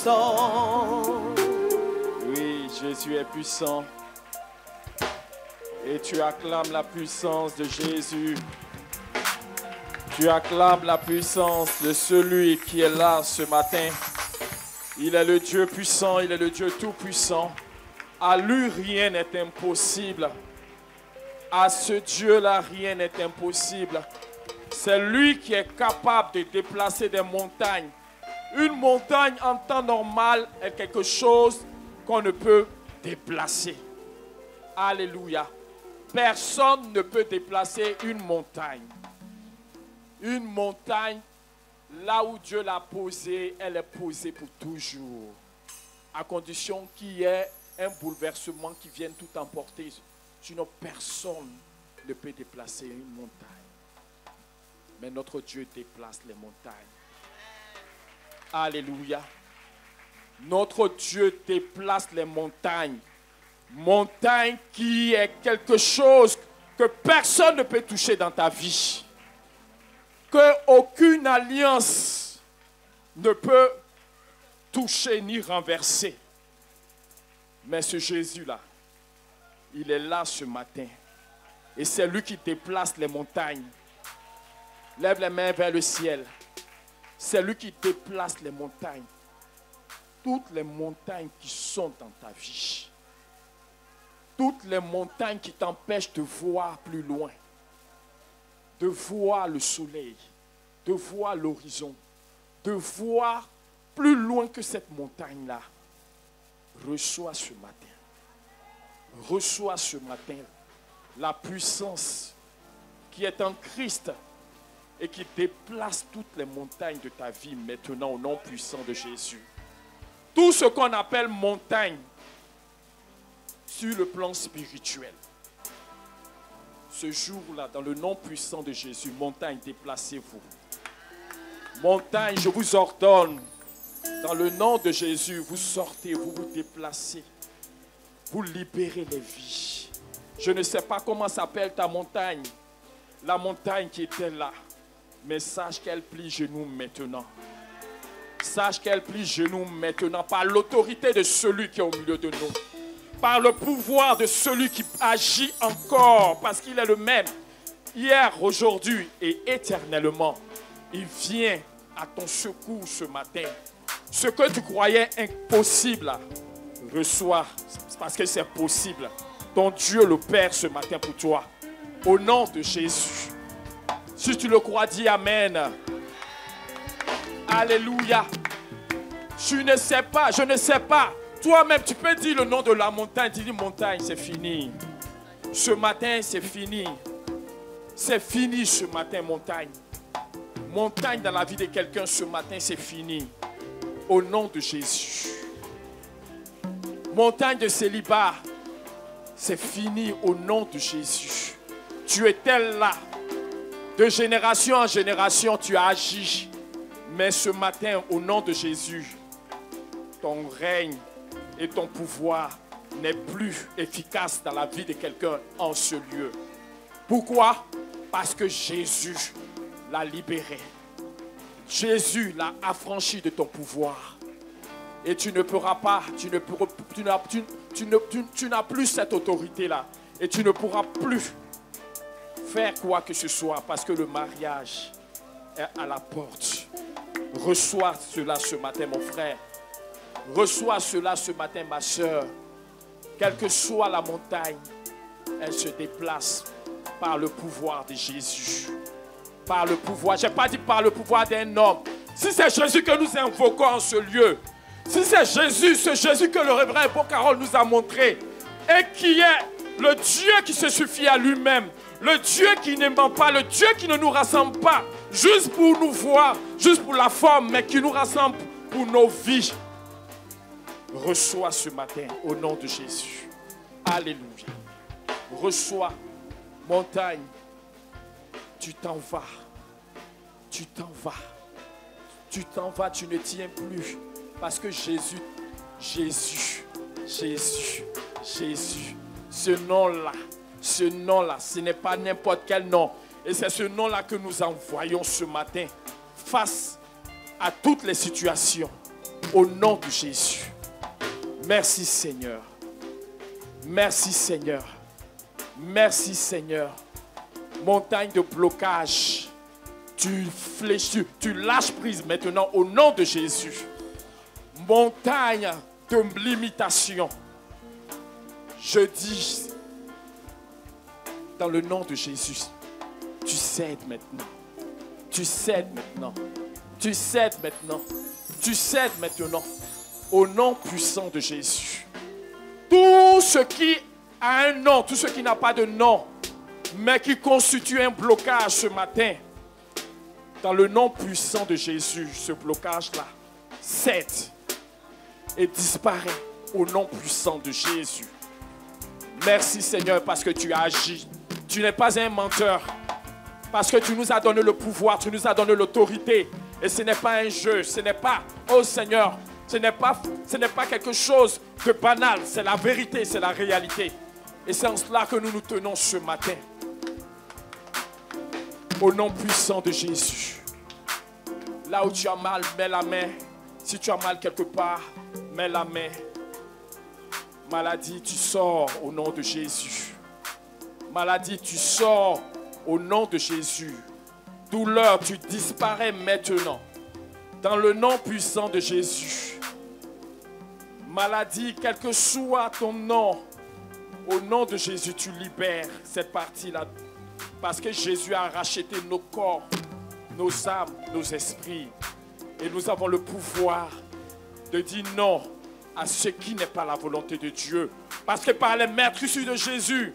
puissant. Oui, Jésus est puissant. Et tu acclames la puissance de Jésus. Tu acclames la puissance de celui qui est là ce matin. Il est le Dieu puissant, il est le Dieu tout-puissant. À lui, rien n'est impossible. À ce Dieu-là, rien n'est impossible. C'est lui qui est capable de déplacer des montagnes. Une montagne en temps normal est quelque chose qu'on ne peut déplacer. Alléluia. Personne ne peut déplacer une montagne. Une montagne, là où Dieu l'a posée, elle est posée pour toujours. À condition qu'il y ait un bouleversement qui vienne tout emporter. Sinon, personne ne peut déplacer une montagne. Mais notre Dieu déplace les montagnes. Alléluia. Notre Dieu déplace les montagnes. Montagne qui est quelque chose que personne ne peut toucher dans ta vie. Que aucune alliance ne peut toucher ni renverser. Mais ce Jésus-là, il est là ce matin. Et c'est lui qui déplace les montagnes. Lève les mains vers le ciel. C'est lui qui déplace les montagnes. Toutes les montagnes qui sont dans ta vie. Toutes les montagnes qui t'empêchent de voir plus loin. De voir le soleil. De voir l'horizon. De voir plus loin que cette montagne-là. Reçois ce matin. Reçois ce matin la puissance qui est en Christ et qui déplace toutes les montagnes de ta vie maintenant au nom puissant de Jésus. Tout ce qu'on appelle montagne sur le plan spirituel. Ce jour-là, dans le nom puissant de Jésus, montagne, déplacez-vous. Montagne, je vous ordonne, dans le nom de Jésus, vous sortez, vous vous déplacez. Vous libérez les vies. Je ne sais pas comment s'appelle ta montagne. La montagne qui était là. Mais sache qu'elle plie genoux maintenant. Sache qu'elle plie genoux maintenant par l'autorité de celui qui est au milieu de nous. Par le pouvoir de celui qui agit encore. Parce qu'il est le même. Hier, aujourd'hui et éternellement. Il vient à ton secours ce matin. Ce que tu croyais impossible, reçois. Parce que c'est possible. Ton Dieu le Père ce matin pour toi. Au nom de Jésus. Si tu le crois, dis Amen. Alléluia. Je ne sais pas. Toi-même, tu peux dire le nom de la montagne. Tu dis montagne, c'est fini. Ce matin, c'est fini. C'est fini ce matin, montagne. Montagne dans la vie de quelqu'un ce matin, c'est fini. Au nom de Jésus. Montagne de célibat, c'est fini au nom de Jésus. Tu étais là. De génération en génération, tu as agi. Mais ce matin, au nom de Jésus, ton règne et ton pouvoir n'est plus efficace dans la vie de quelqu'un en ce lieu. Pourquoi? Parce que Jésus l'a libéré. Jésus l'a affranchi de ton pouvoir. Et tu ne pourras pas, tu n'as plus cette autorité-là. Et tu ne pourras plus faire quoi que ce soit parce que le mariage est à la porte. Reçois cela ce matin, mon frère. Reçois cela ce matin, ma soeur. Quelle que soit la montagne, elle se déplace par le pouvoir de Jésus. Par le pouvoir, je n'ai pas dit par le pouvoir d'un homme. Si c'est Jésus que nous invoquons en ce lieu, si c'est Jésus, ce Jésus que le révérend Bocarol nous a montré, et qui est le Dieu qui se suffit à lui-même, le Dieu qui ne ment pas, le Dieu qui ne nous rassemble pas, juste pour nous voir, juste pour la forme, mais qui nous rassemble pour nos vies. Reçois ce matin au nom de Jésus. Alléluia. Reçois, montagne, tu t'en vas. Tu t'en vas. Tu t'en vas, tu ne tiens plus. Parce que Jésus, ce nom-là, ce n'est pas n'importe quel nom. Et c'est ce nom-là que nous envoyons ce matin face à toutes les situations. Au nom de Jésus. Merci Seigneur. Merci Seigneur. Merci Seigneur. Montagne de blocage. Tu fléchis, tu lâches prise maintenant au nom de Jésus. Montagne de limitation. Je dis dans le nom de Jésus, tu cèdes maintenant. Tu cèdes maintenant. Tu cèdes maintenant. Tu cèdes maintenant. Au nom puissant de Jésus. Tout ce qui a un nom, tout ce qui n'a pas de nom, mais qui constitue un blocage ce matin, dans le nom puissant de Jésus, ce blocage-là cède et disparaît au nom puissant de Jésus. Merci Seigneur parce que tu as agi. Tu n'es pas un menteur. Parce que tu nous as donné le pouvoir, tu nous as donné l'autorité. Et ce n'est pas un jeu, ce n'est pas, oh Seigneur, ce n'est pas quelque chose de banal. C'est la vérité, c'est la réalité. Et c'est en cela que nous nous tenons ce matin. Au nom puissant de Jésus. Là où tu as mal, mets la main. Si tu as mal quelque part, mets la main. Maladie, tu sors au nom de Jésus. Maladie, tu sors au nom de Jésus. Douleur, tu disparais maintenant. Dans le nom puissant de Jésus. Maladie, quel que soit ton nom, au nom de Jésus, tu libères cette partie-là. Parce que Jésus a racheté nos corps, nos âmes, nos esprits. Et nous avons le pouvoir de dire non à ce qui n'est pas la volonté de Dieu. Parce que par les meurtrissures de Jésus,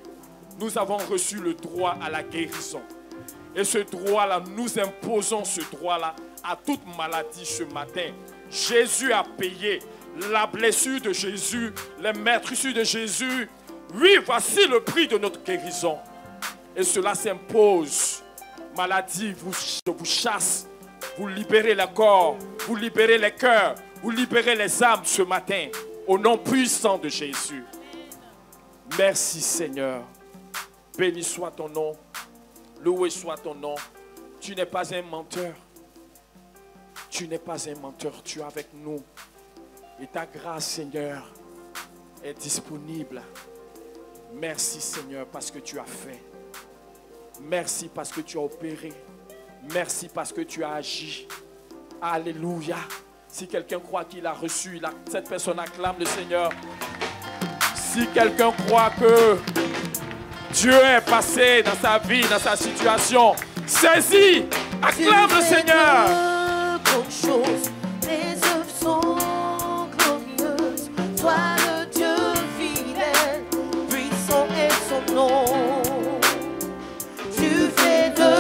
nous avons reçu le droit à la guérison. Et ce droit-là, nous imposons ce droit-là à toute maladie ce matin. Jésus a payé la blessure de Jésus, les meurtrissures de Jésus. Oui, voici le prix de notre guérison. Et cela s'impose. Maladie, je vous chasse. Vous libérez le corps, vous libérez les cœurs, vous libérez les âmes ce matin. Au nom puissant de Jésus. Merci Seigneur. Béni soit ton nom. Loué soit ton nom. Tu n'es pas un menteur. Tu n'es pas un menteur. Tu es avec nous. Et ta grâce, Seigneur, est disponible. Merci, Seigneur, parce que tu as fait. Merci parce que tu as opéré. Merci parce que tu as agi. Alléluia. Si quelqu'un croit qu'il a reçu, cette personne acclame le Seigneur. Si quelqu'un croit que Dieu est passé dans sa vie, dans sa situation, saisis, acclame le Seigneur. Tes œuvres sont glorieuses. Toi le Dieu fidèle, puissant est son nom. Tu fais de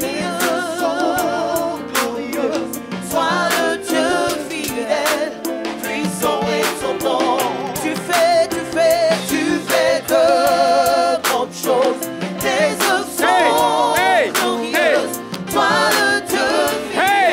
tes œuvres sont glorieuses. Toi le Dieu fidèle, puissant est son nom. Tu fais de grandes choses. Tes œuvres sont glorieuses. Toi le Dieu fidèle.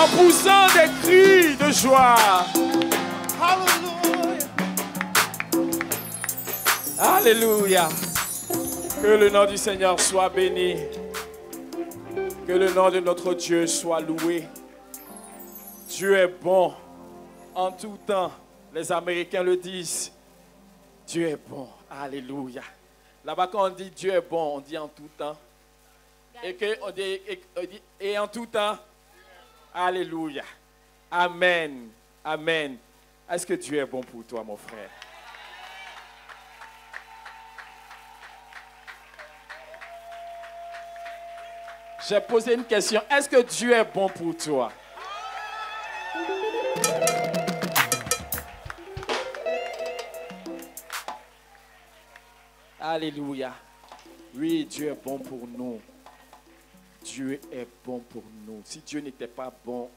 en poussant des cris de joie. Hallelujah. Alléluia. Que le nom du Seigneur soit béni. Que le nom de notre Dieu soit loué. Dieu est bon en tout temps. Les Américains le disent. Dieu est bon. Alléluia. Là-bas, quand on dit Dieu est bon, on dit en tout temps. On dit et en tout temps. Alléluia. Amen. Amen. Est-ce que Dieu est bon pour toi, mon frère? J'ai posé une question. Est-ce que Dieu est bon pour toi? Alléluia. Oui, Dieu est bon pour nous. Dieu est bon pour nous. Si Dieu n'était pas bon,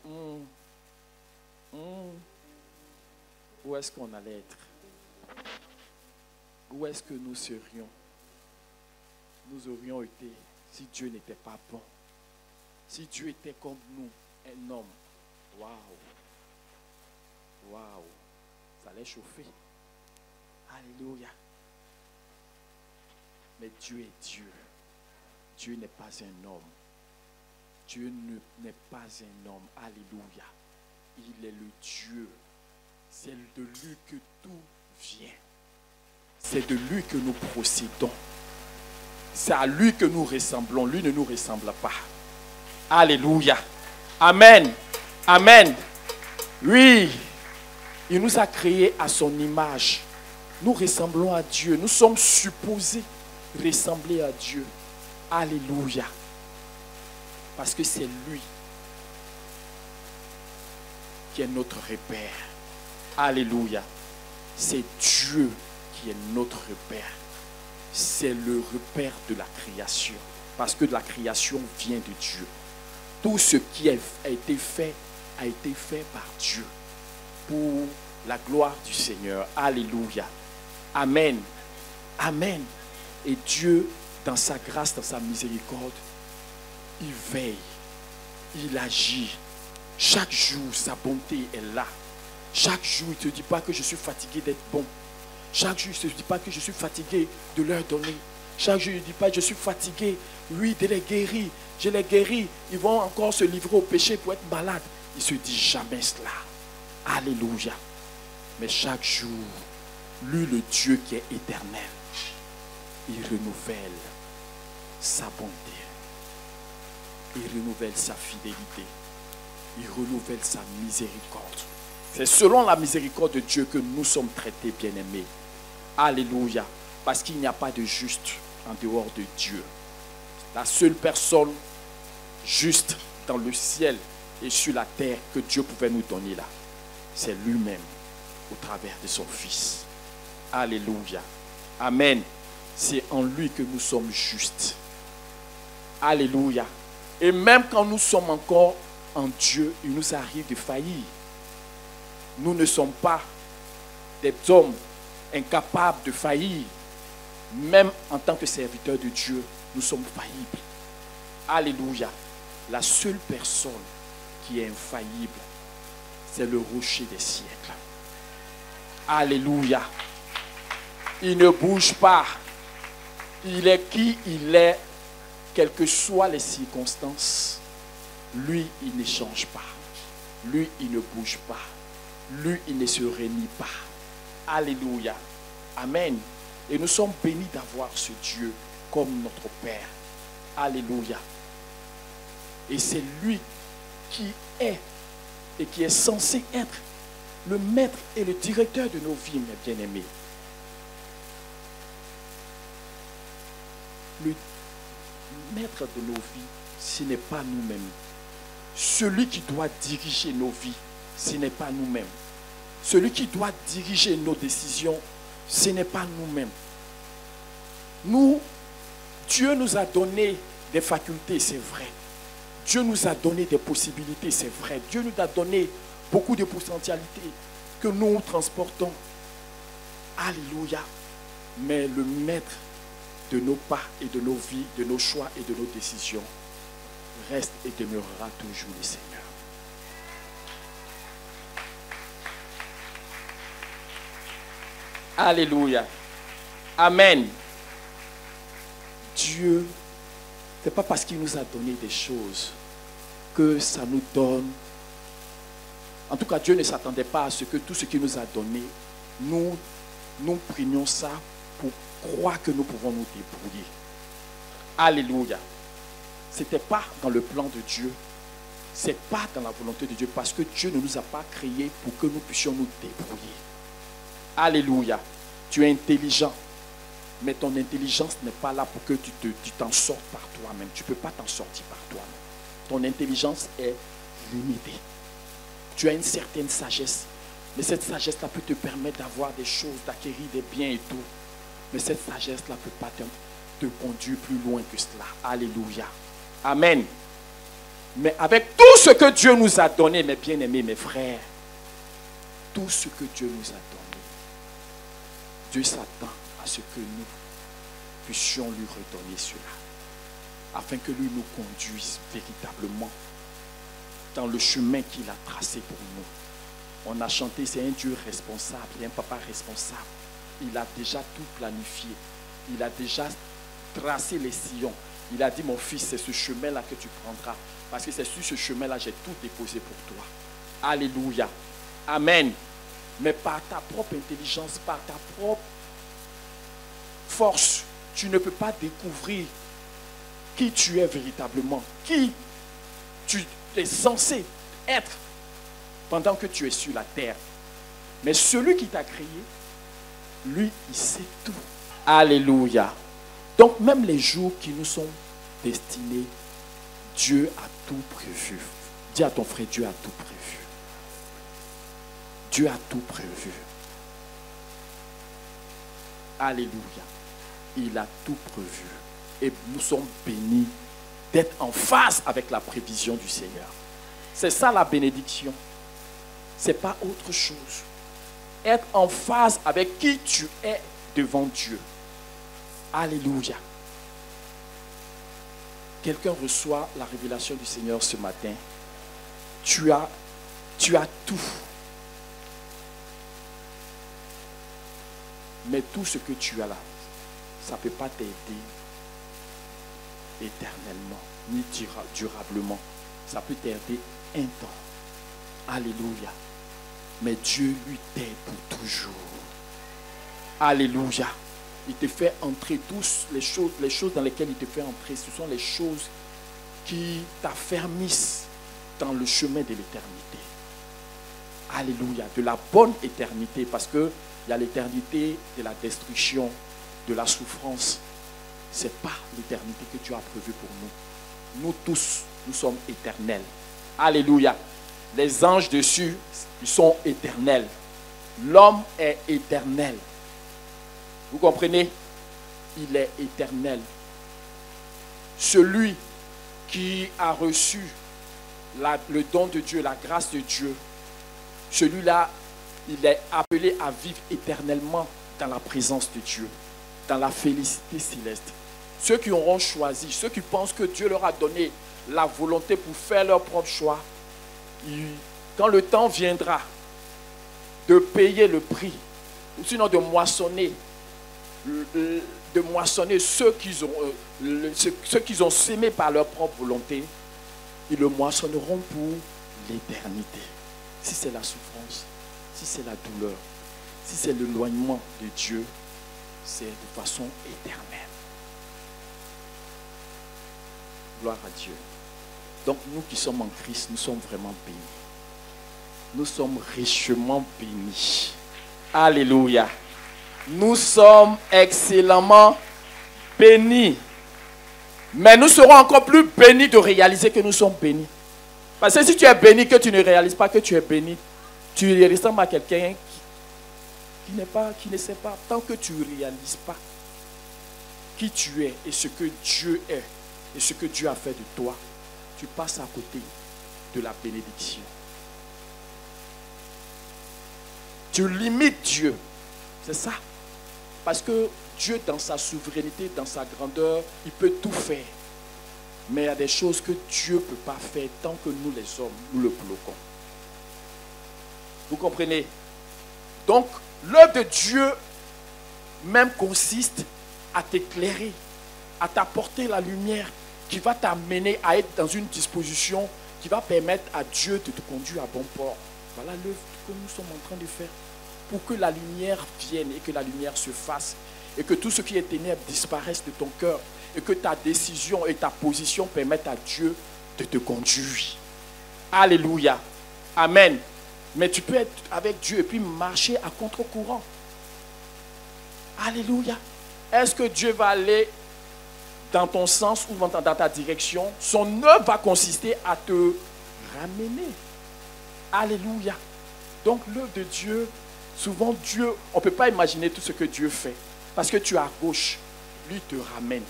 où est-ce qu'on allait être? Où est-ce que nous serions? Nous aurions été si Dieu n'était pas bon. Si Dieu était comme nous, un homme. Waouh! Waouh! Ça allait chauffer. Alléluia. Mais Dieu est Dieu. Dieu n'est pas un homme. Dieu n'est pas un homme. Alléluia. Il est le Dieu. C'est de lui que tout vient. C'est de lui que nous procédons. C'est à lui que nous ressemblons. Lui ne nous ressemble pas. Alléluia. Amen. Amen. Oui. Il nous a créés à son image. Nous ressemblons à Dieu. Nous sommes supposés ressembler à Dieu. Alléluia. Parce que c'est lui qui est notre repère. Alléluia. C'est Dieu qui est notre repère. C'est le repère de la création. Parce que la création vient de Dieu. Tout ce qui a été fait par Dieu. Pour la gloire du Seigneur. Alléluia. Amen. Amen. Et Dieu, dans sa grâce, dans sa miséricorde, il veille. Il agit. Chaque jour, sa bonté est là. Chaque jour, il ne te dit pas que je suis fatigué d'être bon. Chaque jour, il ne te dit pas que je suis fatigué de leur donner. Chaque jour, il ne dit pas que je suis fatigué, oui, de les guérir. Je les guéris. Ils vont encore se livrer au péché pour être malades. Il ne se dit jamais cela. Alléluia. Mais chaque jour, lui, le Dieu qui est éternel, il renouvelle sa bonté. Il renouvelle sa fidélité. Il renouvelle sa miséricorde. C'est selon la miséricorde de Dieu que nous sommes traités, bien-aimés. Alléluia. Parce qu'il n'y a pas de juste en dehors de Dieu. La seule personne juste dans le ciel et sur la terre que Dieu pouvait nous donner là, c'est lui-même au travers de son Fils. Alléluia. Amen. C'est en lui que nous sommes justes. Alléluia. Et même quand nous sommes encore en Dieu, il nous arrive de faillir. Nous ne sommes pas des hommes incapables de faillir. Même en tant que serviteurs de Dieu, nous sommes faillibles. Alléluia. La seule personne qui est infaillible, c'est le rocher des siècles. Alléluia. Il ne bouge pas. Il est qui il est, quelles que soient les circonstances. Lui, il ne change pas. Lui, il ne bouge pas. Lui, il ne se renie pas. Alléluia. Amen. Et nous sommes bénis d'avoir ce Dieu comme notre Père. Alléluia. Et c'est lui qui est et qui est censé être le maître et le directeur de nos vies, mes bien-aimés. Le maître de nos vies, ce n'est pas nous-mêmes. Celui qui doit diriger nos vies, ce n'est pas nous-mêmes. Celui qui doit diriger nos décisions, ce n'est pas nous-mêmes. Nous, Dieu nous a donné des facultés, c'est vrai. Dieu nous a donné des possibilités, c'est vrai. Dieu nous a donné beaucoup de potentialités que nous transportons. Alléluia. Mais le maître de nos pas et de nos vies, de nos choix et de nos décisions reste et demeurera toujours le Seigneur. Alléluia. Amen. Dieu, ce n'est pas parce qu'il nous a donné des choses que ça nous donne. En tout cas, Dieu ne s'attendait pas à ce que tout ce qu'il nous a donné, nous prenions ça pour croire que nous pouvons nous débrouiller. Alléluia. Ce n'était pas dans le plan de Dieu. Ce n'est pas dans la volonté de Dieu. Parce que Dieu ne nous a pas créés pour que nous puissions nous débrouiller. Alléluia. Tu es intelligent. Mais ton intelligence n'est pas là pour que tu t'en sortes par toi-même. Tu ne peux pas t'en sortir par toi-même. Ton intelligence est limitée. Tu as une certaine sagesse. Mais cette sagesse-là peut te permettre d'avoir des choses, d'acquérir des biens et tout. Mais cette sagesse-là ne peut pas te conduire plus loin que cela. Alléluia. Amen. Mais avec tout ce que Dieu nous a donné, mes bien-aimés, mes frères, tout ce que Dieu nous a donné, Dieu s'attend à ce que nous puissions lui redonner cela, afin que lui nous conduise véritablement dans le chemin qu'il a tracé pour nous. On a chanté, c'est un Dieu responsable, c'est un papa responsable. Il a déjà tout planifié. Il a déjà tracé les sillons. Il a dit, mon fils, c'est ce chemin-là que tu prendras. Parce que c'est sur ce chemin-là, j'ai tout déposé pour toi. Alléluia. Amen. Mais par ta propre intelligence, par ta propre force, tu ne peux pas découvrir qui tu es véritablement, qui tu es censé être pendant que tu es sur la terre. Mais celui qui t'a créé, lui, il sait tout. Alléluia. Donc même les jours qui nous sont destinés, Dieu a tout prévu. Dis à ton frère, Dieu a tout prévu. Dieu a tout prévu. Alléluia. Il a tout prévu. Et nous sommes bénis d'être en phase avec la prévision du Seigneur. C'est ça la bénédiction. Ce n'est pas autre chose. Être en phase avec qui tu es devant Dieu. Alléluia. Quelqu'un reçoit la révélation du Seigneur ce matin. Tu as tout. Mais tout ce que tu as là, ça ne peut pas t'aider éternellement, ni durablement. Ça peut t'aider un temps. Alléluia. Mais Dieu lui t'aide pour toujours. Alléluia. Il te fait entrer tous les choses dans lesquelles il te fait entrer. Ce sont les choses qui t'affermissent dans le chemin de l'éternité. Alléluia. De la bonne éternité. Parce qu'il y a l'éternité de la destruction, de la souffrance. Ce n'est pas l'éternité que Dieu a prévue pour nous. Nous tous, nous sommes éternels. Alléluia. Les anges dessus, ils sont éternels. L'homme est éternel. Vous comprenez? Il est éternel. Celui qui a reçu le don de Dieu, la grâce de Dieu, celui-là, il est appelé à vivre éternellement dans la présence de Dieu, dans la félicité céleste. Ceux qui auront choisi, ceux qui pensent que Dieu leur a donné la volonté pour faire leur propre choix, quand le temps viendra de payer le prix, ou sinon de moissonner ceux qu'ils ont sémé par leur propre volonté, ils le moissonneront pour l'éternité. Si c'est la souffrance, si c'est la douleur, si c'est l'éloignement de Dieu, c'est de façon éternelle. Gloire à Dieu. Donc nous qui sommes en Christ, nous sommes vraiment bénis. Nous sommes richement bénis. Alléluia. Nous sommes excellemment bénis. Mais nous serons encore plus bénis de réaliser que nous sommes bénis. Parce que si tu es béni, que tu ne réalises pas que tu es béni, tu ressembles à quelqu'un qui ne sait pas. Tant que tu ne réalises pas qui tu es et ce que Dieu est et ce que Dieu a fait de toi, tu passes à côté de la bénédiction. Tu limites Dieu. C'est ça. Parce que Dieu, dans sa souveraineté, dans sa grandeur, il peut tout faire. Mais il y a des choses que Dieu ne peut pas faire tant que nous, les hommes, nous le bloquons. Vous comprenez? Donc, l'œuvre de Dieu même consiste à t'éclairer, à t'apporter la lumière qui va t'amener à être dans une disposition qui va permettre à Dieu de te conduire à bon port. Voilà l'œuvre que nous sommes en train de faire pour que la lumière vienne et que la lumière se fasse et que tout ce qui est ténèbres disparaisse de ton cœur et que ta décision et ta position permettent à Dieu de te conduire. Alléluia. Amen. Mais tu peux être avec Dieu et puis marcher à contre-courant. Alléluia. Est-ce que Dieu va aller dans ton sens ou dans ta direction? Son œuvre va consister à te ramener. Alléluia. Donc l'œuvre de Dieu, souvent Dieu, on ne peut pas imaginer tout ce que Dieu fait. Parce que tu es à gauche, lui te ramène.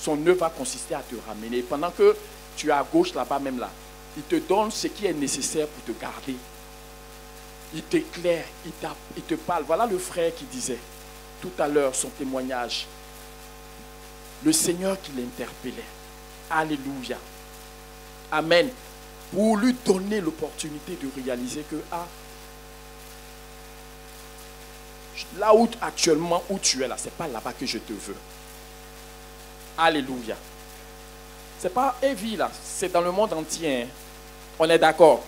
Son œuvre va consister à te ramener. Et pendant que tu es à gauche là-bas même là, il te donne ce qui est nécessaire pour te garder. Il t'éclaire, il te parle. Voilà le frère qui disait tout à l'heure son témoignage. Le Seigneur qui l'interpellait. Alléluia. Amen. Pour lui donner l'opportunité de réaliser que là où actuellement où tu es là, ce n'est pas là-bas que je te veux. Alléluia. Ce n'est pas Evie là, c'est dans le monde entier. Hein. On est d'accord.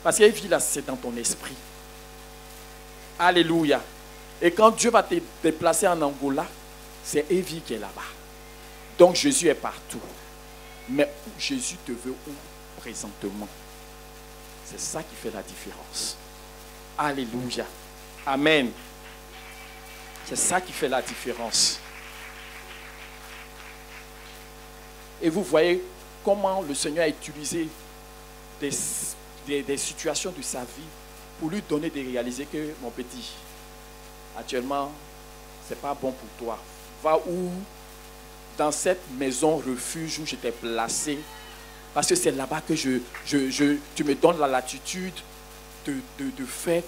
Parce qu'Evie là, c'est dans ton esprit. Alléluia. Et quand Dieu va te déplacer en Angola, c'est Evie qui est là-bas. Donc Jésus est partout. Mais Jésus te veut où présentement? C'est ça qui fait la différence. Alléluia. Amen. C'est ça qui fait la différence. Et vous voyez comment le Seigneur a utilisé des situations de sa vie pour lui donner de réaliser que, mon petit, actuellement, ce n'est pas bon pour toi. Va où? Dans cette maison refuge où je t'ai placé. Parce que c'est là-bas que tu me donnes la latitude de faire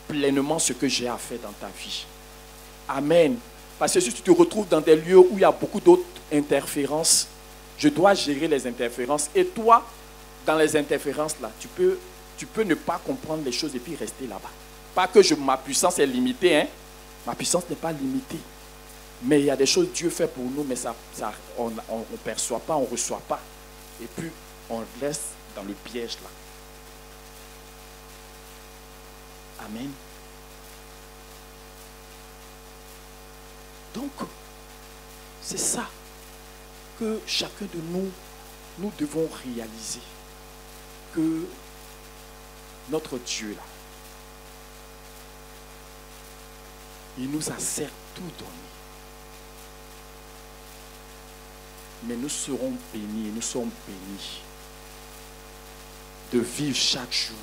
pleinement ce que j'ai à faire dans ta vie. Amen. Parce que si tu te retrouves dans des lieux où il y a beaucoup d'autres interférences, je dois gérer les interférences. Et toi, dans les interférences là, tu peux ne pas comprendre les choses et puis rester là-bas. Pas que ma puissance est limitée, hein. Ma puissance n'est pas limitée. Mais il y a des choses que Dieu fait pour nous, mais on ne perçoit pas, on ne reçoit pas. Et puis, on laisse dans le piège là. Amen. Donc, c'est ça que chacun de nous devons réaliser. Que notre Dieu là, il nous a certes tout donné. Mais nous serons bénis, nous sommes bénis de vivre chaque jour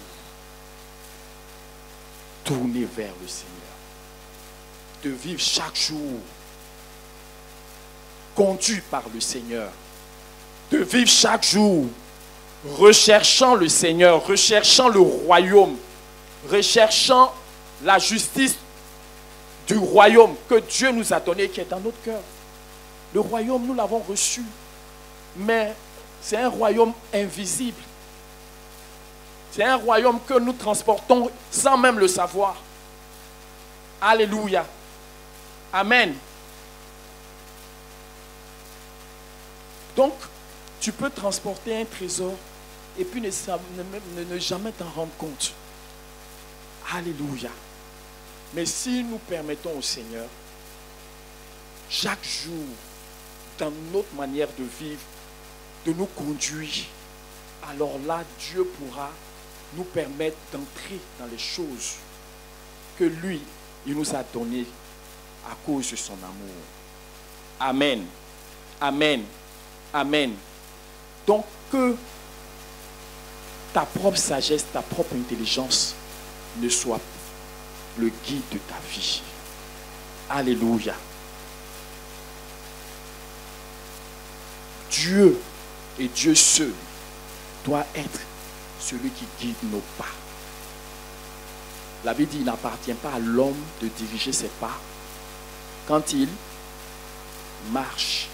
tourné vers le Seigneur. De vivre chaque jour conduit par le Seigneur. De vivre chaque jour recherchant le Seigneur, recherchant le royaume, recherchant la justice du royaume que Dieu nous a donné, qui est dans notre cœur. Le royaume, nous l'avons reçu, mais c'est un royaume invisible. C'est un royaume que nous transportons sans même le savoir. Alléluia. Amen. Donc, tu peux transporter un trésor et puis ne jamais t'en rendre compte. Alléluia. Mais si nous permettons au Seigneur, chaque jour, dans notre manière de vivre, de nous conduire, alors là, Dieu pourra nous permettre d'entrer dans les choses que lui, il nous a données à cause de son amour. Amen. Amen. Amen. Donc, que ta propre sagesse, ta propre intelligence ne soit le guide de ta vie. Alléluia. Dieu et Dieu seul doit être celui qui guide nos pas. La Bible dit qu'il n'appartient pas à l'homme de diriger ses pas quand il marche.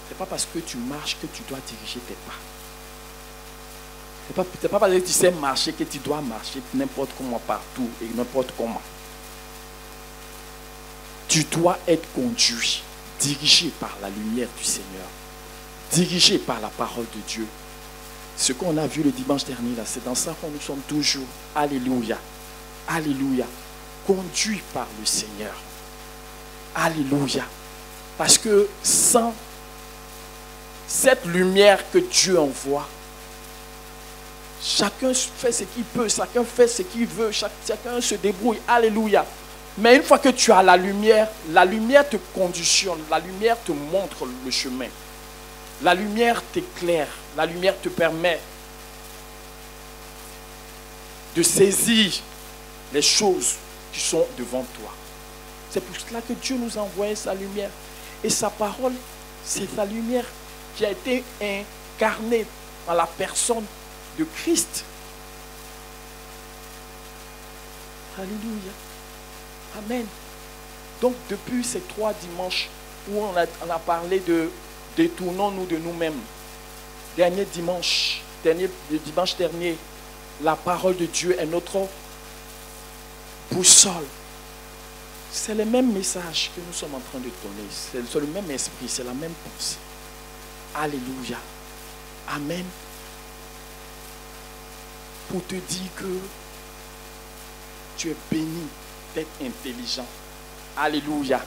Ce n'est pas parce que tu marches que tu dois diriger tes pas. Ce n'est pas parce que tu sais marcher que tu dois marcher n'importe comment partout et n'importe comment. Tu dois être conduit, dirigé par la lumière du Seigneur, dirigé par la parole de Dieu. Ce qu'on a vu le dimanche dernier, là, c'est dans ça que nous sommes toujours. Alléluia. Alléluia. Conduit par le Seigneur. Alléluia. Parce que sans cette lumière que Dieu envoie, chacun fait ce qu'il peut, chacun fait ce qu'il veut, chacun se débrouille. Alléluia. Mais une fois que tu as la lumière te conditionne, la lumière te montre le chemin. La lumière t'éclaire, la lumière te permet de saisir les choses qui sont devant toi. C'est pour cela que Dieu nous a envoyé sa lumière. Et sa parole, c'est sa lumière qui a été incarnée dans la personne de Christ. Alléluia. Amen. Donc depuis ces 3 dimanches où on a parlé de détournons-nous de nous-mêmes. Le dimanche dernier, la parole de Dieu est notre boussole. C'est le même message que nous sommes en train de donner. C'est le même esprit, c'est la même pensée. Alléluia. Amen. Pour te dire que tu es béni d'être intelligent. Alléluia.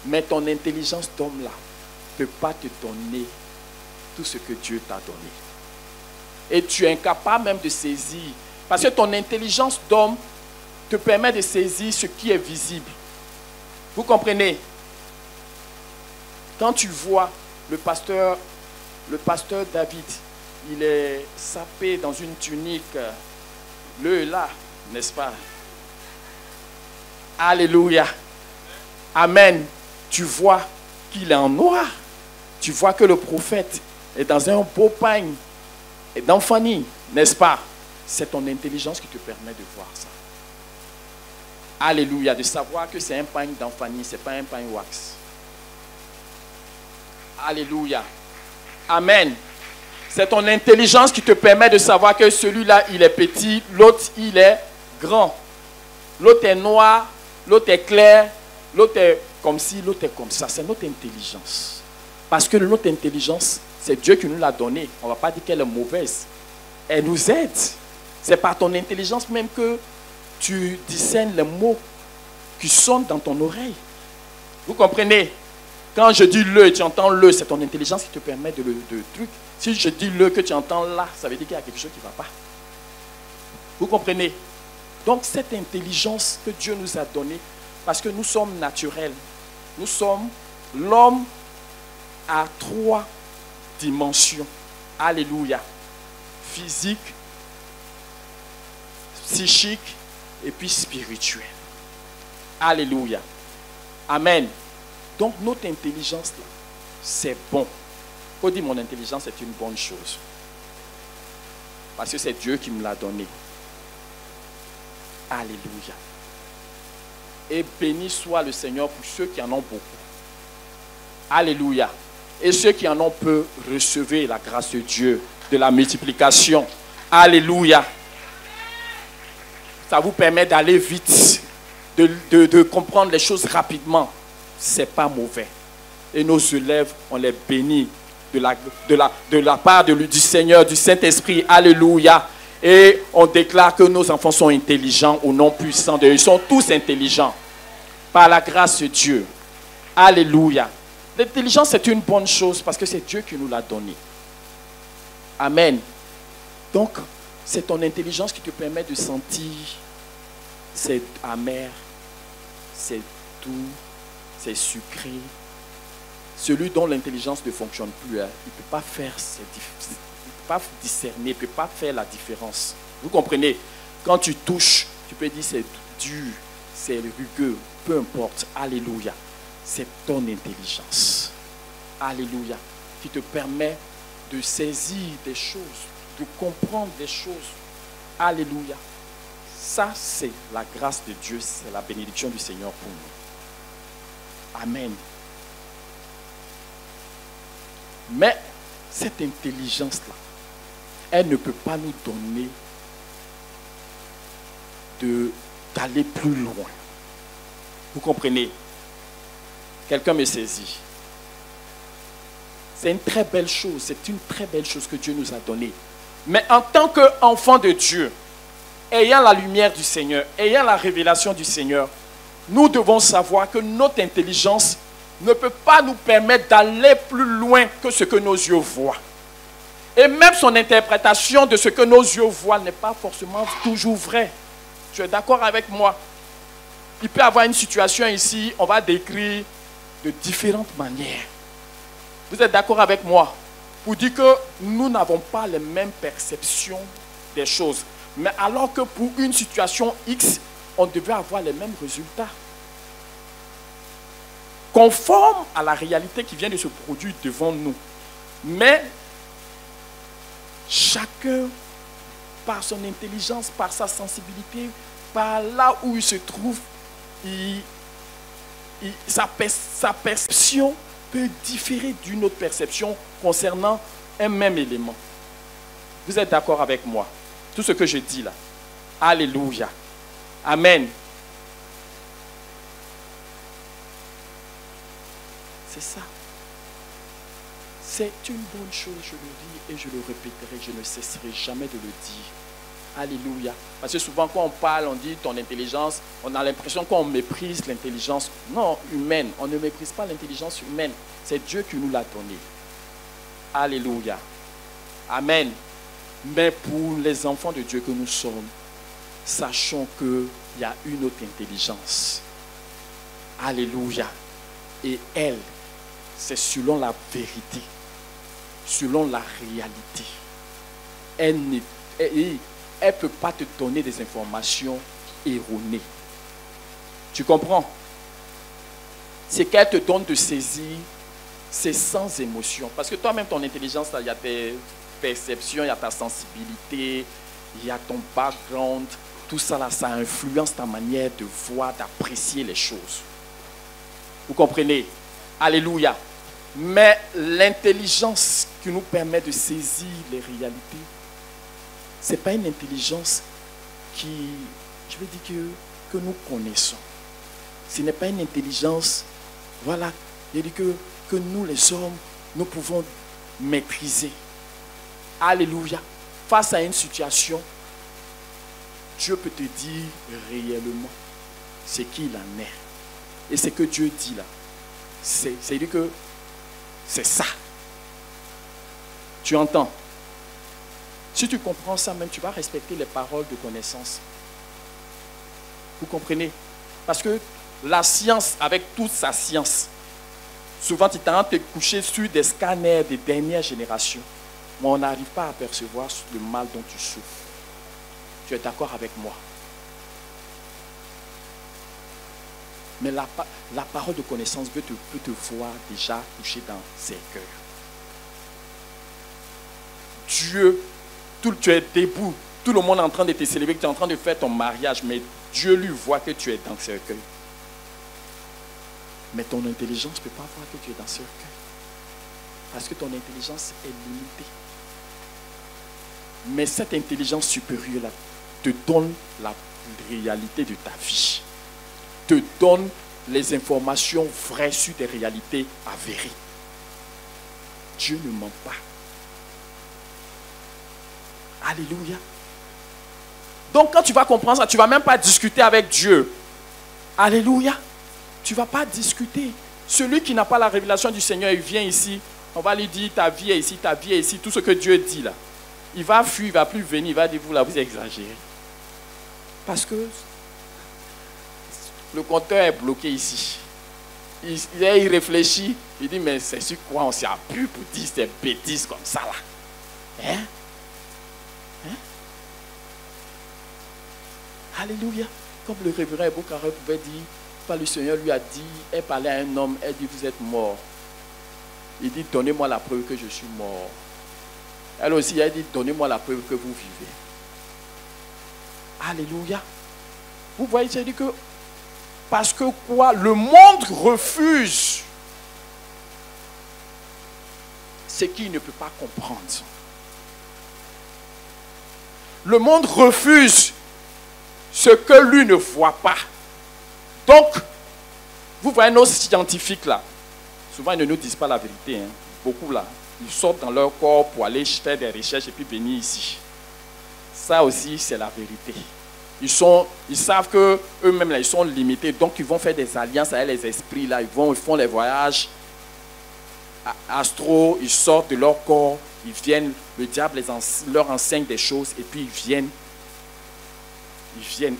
Mais ton intelligence d'homme là ne peut pas te donner tout ce que Dieu t'a donné. Et tu es incapable même de saisir. Parce que ton intelligence d'homme te permet de saisir ce qui est visible. Vous comprenez? Quand tu vois le pasteur David, il est sapé dans une tunique, là, n'est-ce pas? Alléluia. Amen. Tu vois qu'il est en noir. Tu vois que le prophète est dans un beau pagne d'enfanie, n'est-ce pas? C'est ton intelligence qui te permet de voir ça. Alléluia. De savoir que c'est un pagne d'enfanie, ce n'est pas un pagne wax. Alléluia. Amen. C'est ton intelligence qui te permet de savoir que celui-là, il est petit, l'autre, il est grand. L'autre est noir, l'autre est clair, l'autre est comme ci, l'autre est comme ça. C'est notre intelligence. Parce que notre intelligence, c'est Dieu qui nous l'a donnée. On ne va pas dire qu'elle est mauvaise. Elle nous aide. C'est par ton intelligence même que tu discernes les mots qui sonnent dans ton oreille. Vous comprenez? Quand je dis le et tu entends le, c'est ton intelligence qui te permet de truc. Si je dis le que tu entends là, ça veut dire qu'il y a quelque chose qui ne va pas. Vous comprenez? Donc cette intelligence que Dieu nous a donnée, parce que nous sommes naturels, nous sommes l'homme à 3 dimensions. Alléluia. Physique, psychique et puis spirituel. Alléluia. Amen. Donc notre intelligence là, c'est bon. Faut dire mon intelligence est une bonne chose. Parce que c'est Dieu qui me l'a donnée. Alléluia. Et béni soit le Seigneur pour ceux qui en ont beaucoup. Alléluia. Et ceux qui en ont peu, recevez la grâce de Dieu, de la multiplication. Alléluia. Ça vous permet d'aller vite, de comprendre les choses rapidement. Ce n'est pas mauvais. Et nos élèves, on les bénit de la part du Seigneur, du Saint-Esprit. Alléluia. Et on déclare que nos enfants sont intelligents au nom puissant de Dieu. Ils sont tous intelligents par la grâce de Dieu. Alléluia. L'intelligence, c'est une bonne chose parce que c'est Dieu qui nous l'a donnée. Amen. Donc, c'est ton intelligence qui te permet de sentir c'est amer, c'est doux, c'est sucré. Celui dont l'intelligence ne fonctionne plus, il ne peut pas faire il ne peut pas discerner, il ne peut pas faire la différence. Vous comprenez? Quand tu touches, tu peux dire c'est dur, c'est rugueux, peu importe. Alléluia. C'est ton intelligence. Alléluia. Qui te permet de saisir des choses, de comprendre des choses. Alléluia. Ça, c'est la grâce de Dieu, c'est la bénédiction du Seigneur pour nous. Amen. Mais cette intelligence-là, elle ne peut pas nous donner d'aller plus loin. Vous comprenez? Quelqu'un me saisit. C'est une très belle chose. C'est une très belle chose que Dieu nous a donnée. Mais en tant qu'enfant de Dieu, ayant la lumière du Seigneur, ayant la révélation du Seigneur, nous devons savoir que notre intelligence ne peut pas nous permettre d'aller plus loin que ce que nos yeux voient. Et même son interprétation de ce que nos yeux voient n'est pas forcément toujours vraie. Tu es d'accord avec moi? Il peut y avoir une situation ici, on va décrire de différentes manières. Vous êtes d'accord avec moi? Pour dire que nous n'avons pas les mêmes perceptions des choses. Mais alors que pour une situation X, on devait avoir les mêmes résultats. Conforme à la réalité qui vient de se produire devant nous. Mais chacun, par son intelligence, par sa sensibilité, par là où il se trouve, sa perception peut différer d'une autre perception concernant un même élément. Vous êtes d'accord avec moi? Tout ce que je dis là. Alléluia. Amen. C'est ça. C'est une bonne chose, je le dis et je le répéterai, je ne cesserai jamais de le dire. Alléluia. Parce que souvent quand on parle, on dit ton intelligence, on a l'impression qu'on méprise l'intelligence. Non, humaine. On ne méprise pas l'intelligence humaine. C'est Dieu qui nous l'a donnée. Alléluia. Amen. Mais pour les enfants de Dieu que nous sommes, sachons qu'il y a une autre intelligence. Alléluia. Et elle, c'est selon la vérité, selon la réalité. Elle ne peut pas te donner des informations erronées. Tu comprends? C'est qu'elle te donne de saisir, c'est sans émotion. Parce que toi-même, ton intelligence, il y a tes perceptions, il y a ta sensibilité, il y a ton background. Tout ça, là, ça influence ta manière de voir, d'apprécier les choses. Vous comprenez? Alléluia. Mais l'intelligence qui nous permet de saisir les réalités, ce n'est pas une intelligence qui, je veux dire, que nous connaissons. Ce n'est pas une intelligence, voilà, je veux dire que nous les hommes, nous pouvons maîtriser. Alléluia. Face à une situation, Dieu peut te dire réellement ce qu'il en est. Et ce que Dieu dit là, c'est-à-dire que c'est ça. Tu entends? Si tu comprends ça même, tu vas respecter les paroles de connaissance. Vous comprenez? Parce que la science, avec toute sa science, souvent tu t'en te coucher sur des scanners des dernières générations. Mais on n'arrive pas à percevoir le mal dont tu souffres. Tu es d'accord avec moi? Mais la parole de connaissance peut te voir déjà couché dans ses cœurs. Dieu, tu es debout, tout le monde est en train de te célébrer, que tu es en train de faire ton mariage, mais Dieu lui voit que tu es dans ses cœurs. Mais ton intelligence ne peut pas voir que tu es dans ses cœurs. Parce que ton intelligence est limitée. Mais cette intelligence supérieure-là te donne la réalité de ta vie. Te donne les informations vraies sur des réalités avérées. Dieu ne ment pas. Alléluia. Donc quand tu vas comprendre ça, tu ne vas même pas discuter avec Dieu. Alléluia. Tu ne vas pas discuter. Celui qui n'a pas la révélation du Seigneur, il vient ici, on va lui dire ta vie est ici, ta vie est ici, tout ce que Dieu dit là. Il va fuir, il ne va plus venir, il va dire vous là, vous exagérez. Parce que le compteur est bloqué ici. Il réfléchit, il dit mais c'est sur quoi on s'est appuyé pour dire ces bêtises comme ça là. Hein? Alléluia. Comme le révérend Eboukaré pouvait dire, quand le Seigneur lui a dit, elle parlait à un homme, elle dit vous êtes mort. Il dit donnez-moi la preuve que je suis mort. Elle aussi, elle dit donnez-moi la preuve que vous vivez. Alléluia. Vous voyez, c'est dit que parce que quoi? Le monde refuse ce qu'il ne peut pas comprendre. Le monde refuse ce que lui ne voit pas. Donc, Vous voyez nos scientifiques là, souvent ils ne nous disent pas la vérité. Hein. Beaucoup là, ils sortent dans leur corps pour aller faire des recherches et puis venir ici. Ça aussi, c'est la vérité. Ils savent qu'eux-mêmes là, ils sont limités, donc ils vont faire des alliances avec les esprits là, ils font les voyages astro, ils sortent de leur corps, ils viennent, le diable leur enseigne des choses et puis ils viennent.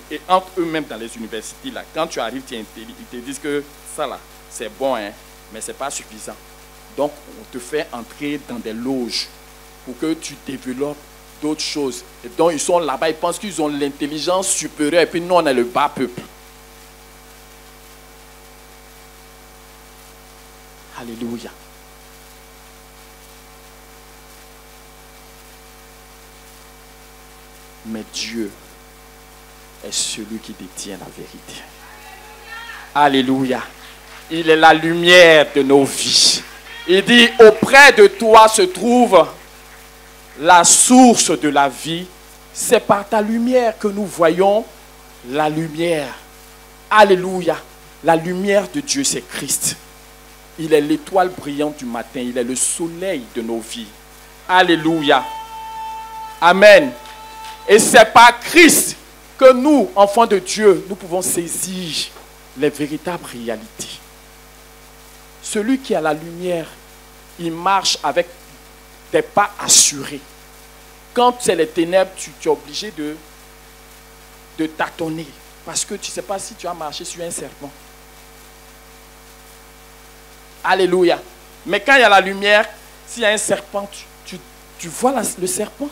Et entre eux-mêmes dans les universités, là, quand tu arrives, ils te disent que ça là, c'est bon, hein, mais ce n'est pas suffisant. Donc, on te fait entrer dans des loges pour que tu développes d'autres choses. Et donc, ils sont là-bas, ils pensent qu'ils ont l'intelligence supérieure et puis nous, on est le bas peuple. Alléluia. Mais Dieu est celui qui détient la vérité. Alléluia. Il est la lumière de nos vies. Il dit, auprès de toi se trouve la source de la vie. C'est par ta lumière que nous voyons la lumière. Alléluia. La lumière de Dieu, c'est Christ. Il est l'étoile brillante du matin. Il est le soleil de nos vies. Alléluia. Amen. Et c'est par Christ que nous, enfants de Dieu, nous pouvons saisir les véritables réalités. Celui qui a la lumière, il marche avec des pas assurés. Quand c'est les ténèbres, tu es obligé de tâtonner. Parce que tu ne sais pas si tu as marché sur un serpent. Alléluia. Mais quand il y a la lumière, s'il y a un serpent, tu vois le serpent.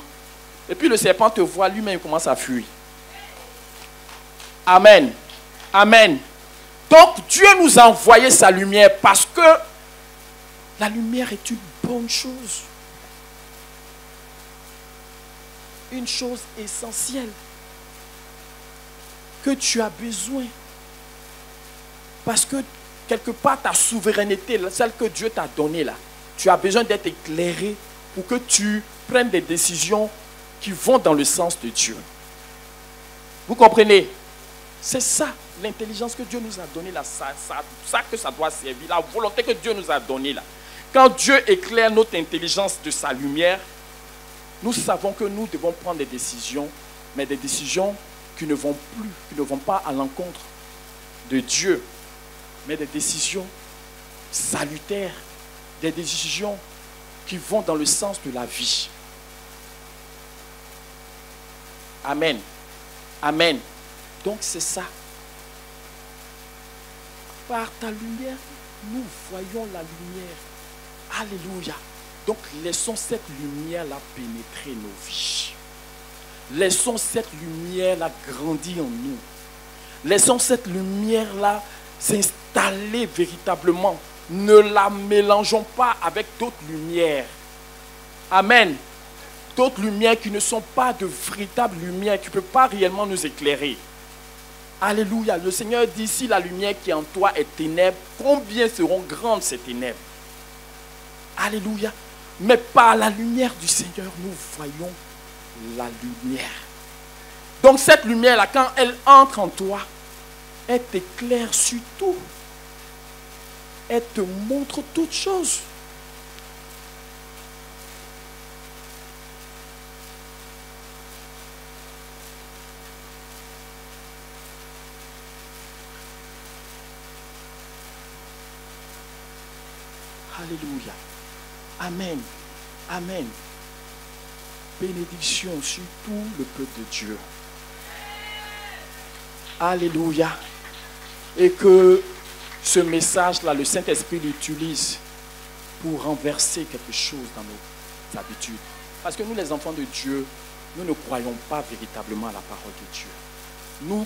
Et puis le serpent te voit, lui-même il commence à fuir. Amen. Amen. Donc Dieu nous a envoyé sa lumière parce que la lumière est une bonne chose. Une chose essentielle que tu as besoin. Parce que quelque part ta souveraineté, celle que Dieu t'a donnée là, tu as besoin d'être éclairé pour que tu prennes des décisions qui vont dans le sens de Dieu. Vous comprenez? C'est ça, l'intelligence que Dieu nous a donnée là, ça que ça doit servir, la volonté que Dieu nous a donnée là. Quand Dieu éclaire notre intelligence de sa lumière, nous savons que nous devons prendre des décisions, mais des décisions qui ne vont pas à l'encontre de Dieu, mais des décisions salutaires, des décisions qui vont dans le sens de la vie. Amen. Amen. Donc c'est ça. Par ta lumière, nous voyons la lumière. Alléluia. Donc laissons cette lumière-là pénétrer nos vies. Laissons cette lumière-là grandir en nous. Laissons cette lumière-là s'installer véritablement. Ne la mélangeons pas avec d'autres lumières. Amen. D'autres lumières qui ne sont pas de véritables lumières, qui ne peuvent pas réellement nous éclairer. Alléluia. Le Seigneur dit, si la lumière qui est en toi est ténèbres, combien seront grandes ces ténèbres? Alléluia. Mais par la lumière du Seigneur, nous voyons la lumière. Donc cette lumière-là, quand elle entre en toi, elle t'éclaire sur tout. Elle te montre toutes choses. Alléluia. Amen. Amen. Bénédiction sur tout le peuple de Dieu. Alléluia. Et que ce message-là, le Saint-Esprit l'utilise pour renverser quelque chose dans nos habitudes. Parce que nous, les enfants de Dieu, nous ne croyons pas véritablement à la parole de Dieu.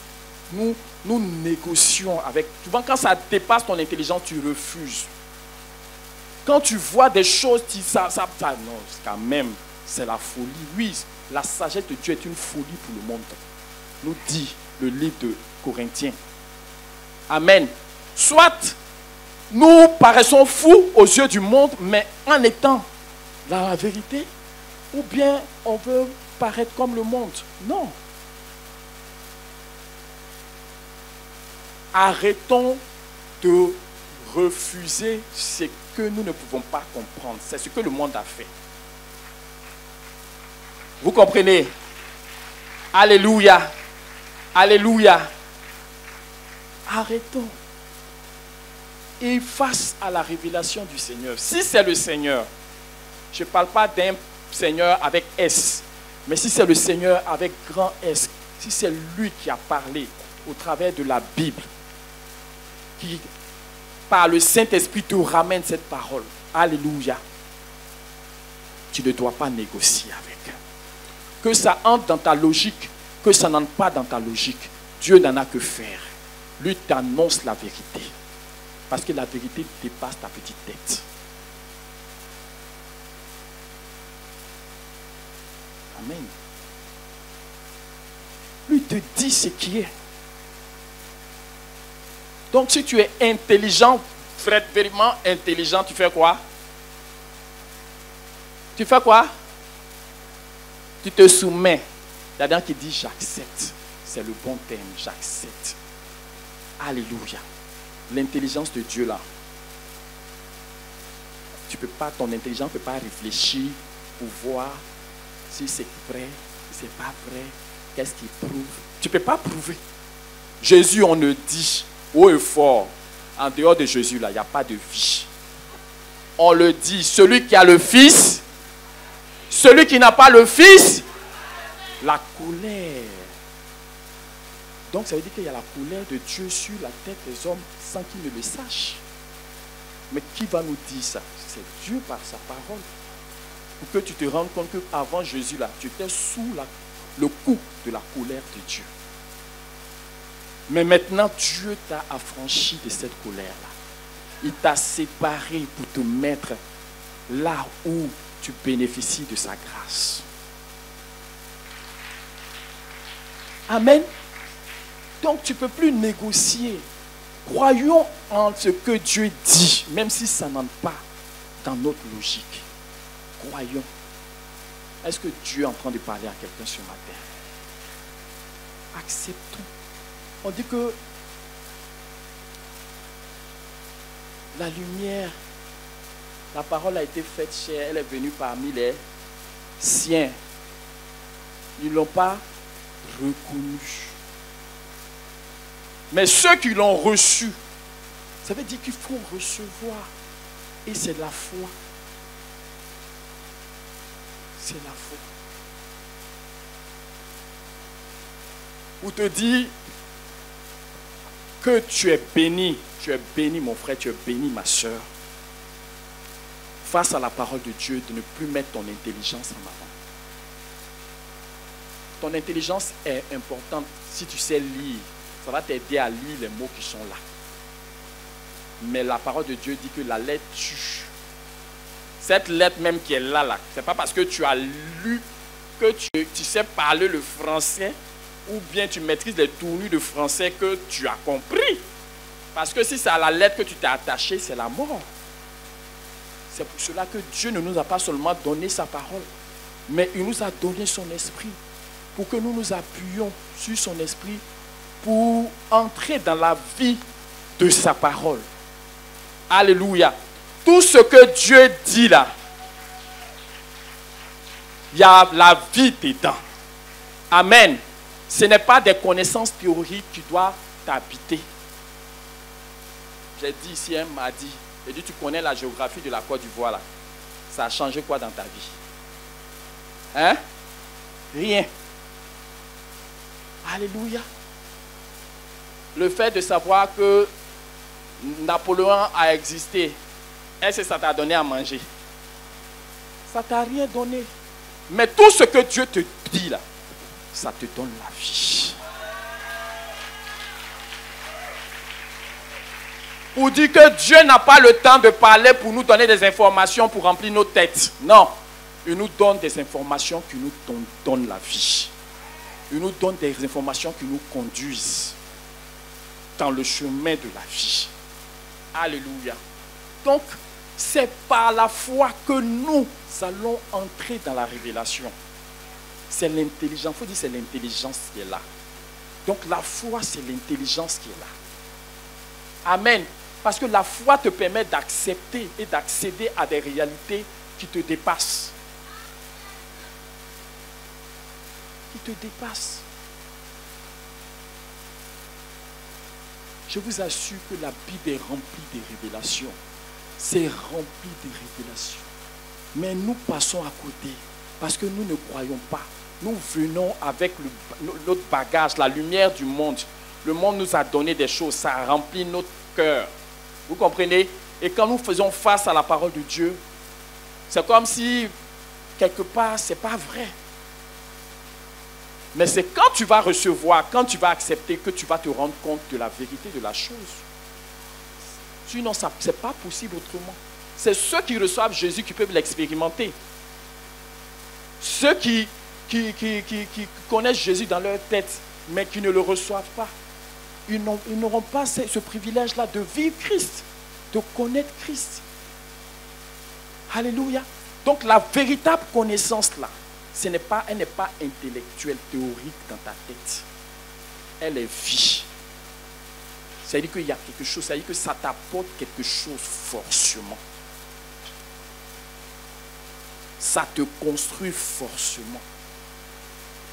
Nous négocions avec... Souvent, quand ça dépasse ton intelligence, tu refuses. Quand tu vois des choses, non, quand même, c'est la folie. Oui, la sagesse de Dieu est une folie pour le monde. Nous dit le livre de Corinthiens. Amen. Soit nous paraissons fous aux yeux du monde, mais en étant dans la vérité, ou bien on veut paraître comme le monde. Non. Arrêtons de refuser ce que nous ne pouvons pas comprendre. C'est ce que le monde a fait. Vous comprenez? Alléluia. Alléluia. Arrêtons. Et face à la révélation du Seigneur, si c'est le Seigneur, je ne parle pas d'un Seigneur avec S, mais si c'est le Seigneur avec grand S, si c'est lui qui a parlé au travers de la Bible, qui par le Saint-Esprit te ramène cette parole, alléluia, tu ne dois pas négocier avec. Que ça entre dans ta logique, que ça n'entre pas dans ta logique, Dieu n'en a que faire. Lui t'annonce la vérité. Parce que la vérité dépasse ta petite tête. Amen. Lui te dit ce qui est. Donc si tu es intelligent, vraiment intelligent, tu fais quoi? Tu fais quoi? Tu te soumets. Il y a des gens qui disent j'accepte. C'est le bon terme, j'accepte. Alléluia. L'intelligence de Dieu là. Tu peux pas, ton intelligence ne peut pas réfléchir pour voir si c'est vrai, si c'est pas vrai, qu'est-ce qu'il prouve. Tu ne peux pas prouver. Jésus, on le dit haut et fort. En dehors de Jésus là, il n'y a pas de vie. On le dit, celui qui a le Fils, celui qui n'a pas le Fils, la colère. Donc ça veut dire qu'il y a la colère de Dieu sur la tête des hommes sans qu'ils ne le sachent. Mais qui va nous dire ça? C'est Dieu par sa parole. Pour que tu te rendes compte qu'avant Jésus, là, tu étais sous le coup de la colère de Dieu. Mais maintenant, Dieu t'a affranchi de cette colère-là. Il t'a séparé pour te mettre là où tu bénéficies de sa grâce. Amen. Donc tu ne peux plus négocier. Croyons en ce que Dieu dit, même si ça n'entre pas dans notre logique. Croyons. Est-ce que Dieu est en train de parler à quelqu'un sur ma terre? Acceptons. On dit que la lumière, la parole a été faite chère, elle est venue parmi les siens. Ils ne l'ont pas reconnue. Mais ceux qui l'ont reçu, ça veut dire qu'il faut recevoir. Et c'est la foi. C'est la foi. Ou te dit que tu es béni mon frère, tu es béni ma soeur. Face à la parole de Dieu, de ne plus mettre ton intelligence en avant. Ton intelligence est importante si tu sais lire. Ça va t'aider à lire les mots qui sont là. Mais la parole de Dieu dit que la lettre tue. Cette lettre même qui est là, c'est pas parce que tu as lu que tu sais parler le français ou bien tu maîtrises les tournures de français que tu as compris. Parce que si c'est à la lettre que tu t'es attaché, c'est la mort. C'est pour cela que Dieu ne nous a pas seulement donné sa parole, mais il nous a donné son esprit pour que nous nous appuyions sur son esprit pour entrer dans la vie de sa parole. Alléluia. Tout ce que Dieu dit là, il y a la vie dedans. Amen. Ce n'est pas des connaissances théoriques qui doivent t'habiter. J'ai dit ici, un m'a dit, j'ai dit, tu connais la géographie de la Côte d'Ivoire là. Ça a changé quoi dans ta vie? Hein? Rien. Alléluia. Le fait de savoir que Napoléon a existé, est-ce que ça t'a donné à manger? Ça t'a rien donné. Mais tout ce que Dieu te dit là, ça te donne la vie. Ou dit que Dieu n'a pas le temps de parler pour nous donner des informations pour remplir nos têtes. Non. Il nous donne des informations qui nous donnent la vie. Il nous donne des informations qui nous conduisent dans le chemin de la vie. Alléluia. Donc, c'est par la foi que nous allons entrer dans la révélation. C'est l'intelligence. Il faut dire que c'est l'intelligence qui est là. Donc, la foi, c'est l'intelligence qui est là. Amen. Parce que la foi te permet d'accepter et d'accéder à des réalités qui te dépassent. Qui te dépassent. Je vous assure que la Bible est remplie de révélations. C'est rempli de révélations. Mais nous passons à côté parce que nous ne croyons pas. Nous venons avec notre bagage, la lumière du monde. Le monde nous a donné des choses, ça remplit notre cœur. Vous comprenez? Et quand nous faisons face à la parole de Dieu, c'est comme si, quelque part, ce n'est pas vrai. Mais c'est quand tu vas recevoir, quand tu vas accepter, que tu vas te rendre compte de la vérité de la chose. Sinon, ce n'est pas possible autrement. C'est ceux qui reçoivent Jésus qui peuvent l'expérimenter. Ceux qui connaissent Jésus dans leur tête, mais qui ne le reçoivent pas, ils n'auront pas ce privilège-là de vivre Christ, de connaître Christ. Alléluia. Donc la véritable connaissance là, elle n'est pas intellectuelle, théorique dans ta tête. Elle est vie. C'est-à-dire qu'il y a quelque chose, c'est-à-dire que ça t'apporte quelque chose forcément. Ça te construit forcément.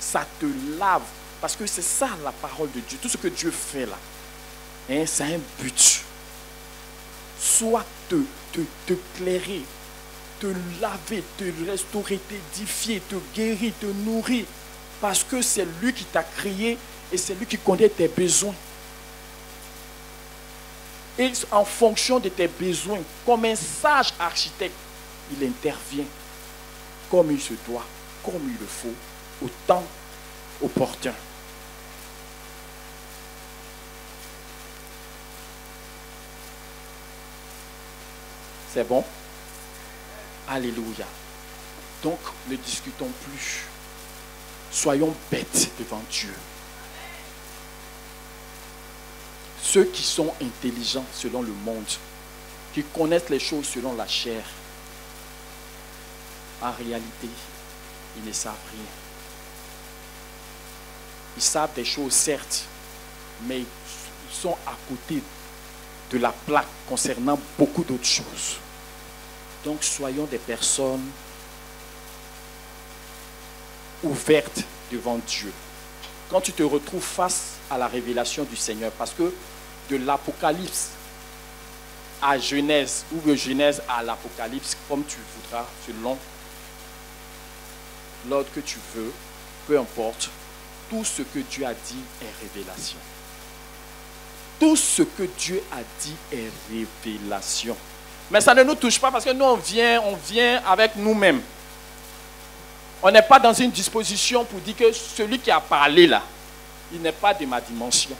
Ça te lave. Parce que c'est ça la parole de Dieu. Tout ce que Dieu fait là, hein, c'est un but. Soit te clairer, te laver, te restaurer, t'édifier, te guérir, te nourrir. Parce que c'est lui qui t'a créé et c'est lui qui connaît tes besoins. Et en fonction de tes besoins, comme un sage architecte, il intervient comme il se doit, comme il le faut, au temps opportun. C'est bon? Alléluia. Donc, ne discutons plus. Soyons bêtes devant Dieu. Ceux qui sont intelligents selon le monde, qui connaissent les choses selon la chair, en réalité, ils ne savent rien. Ils savent des choses, certes, mais ils sont à côté de la plaque concernant beaucoup d'autres choses. Donc, soyons des personnes ouvertes devant Dieu. Quand tu te retrouves face à la révélation du Seigneur, parce que de l'Apocalypse à Genèse, ou de Genèse à l'Apocalypse, comme tu voudras, selon l'ordre que tu veux, peu importe, tout ce que Dieu a dit est révélation. Tout ce que Dieu a dit est révélation. Mais ça ne nous touche pas parce que nous, on vient avec nous-mêmes. On n'est pas dans une disposition pour dire que celui qui a parlé là, il n'est pas de ma dimension.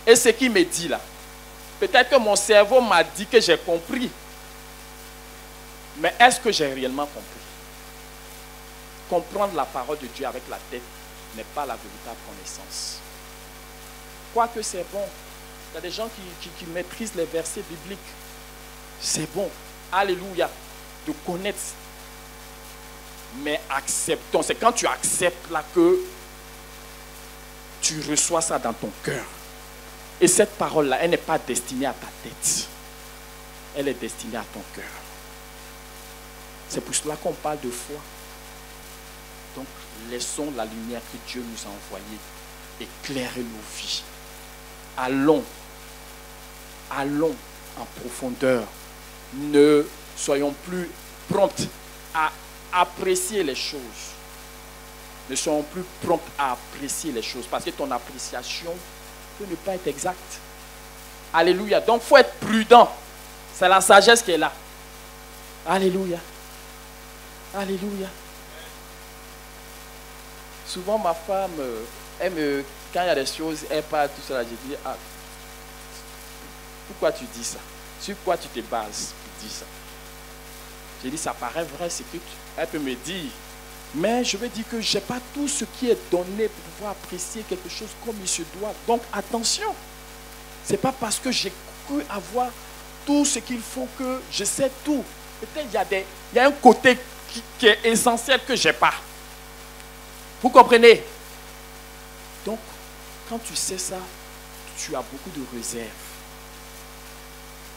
Et ce qu'il me dit là, peut-être que mon cerveau m'a dit que j'ai compris. Mais est-ce que j'ai réellement compris? Comprendre la parole de Dieu avec la tête n'est pas la véritable connaissance. Quoique c'est bon. Il y a des gens qui maîtrisent les versets bibliques. C'est bon. Alléluia. De connaître. Mais acceptons. C'est quand tu acceptes là que tu reçois ça dans ton cœur. Et cette parole-là, elle n'est pas destinée à ta tête. Elle est destinée à ton cœur. C'est pour cela qu'on parle de foi. Donc, laissons la lumière que Dieu nous a envoyée éclairer nos vies. Allons en profondeur. Ne soyons plus prompts à apprécier les choses. Ne soyons plus prompts à apprécier les choses. Parce que ton appréciation peut ne pas être exacte. Alléluia. Donc, il faut être prudent. C'est la sagesse qui est là. Alléluia. Alléluia. Souvent, ma femme, quand il y a des choses, elle parle tout ça. Je dis, ah, pourquoi tu dis ça? Sur quoi tu te bases pour dire ça? J'ai dit, ça paraît vrai, c'est que elle peut me dire, mais je veux dire que je n'ai pas tout ce qui est donné pour pouvoir apprécier quelque chose comme il se doit. Donc, attention. Ce n'est pas parce que j'ai cru avoir tout ce qu'il faut que je sais tout. Peut-être il y a un côté qui est essentiel que je n'ai pas. Vous comprenez? Donc, quand tu sais ça, tu as beaucoup de réserves.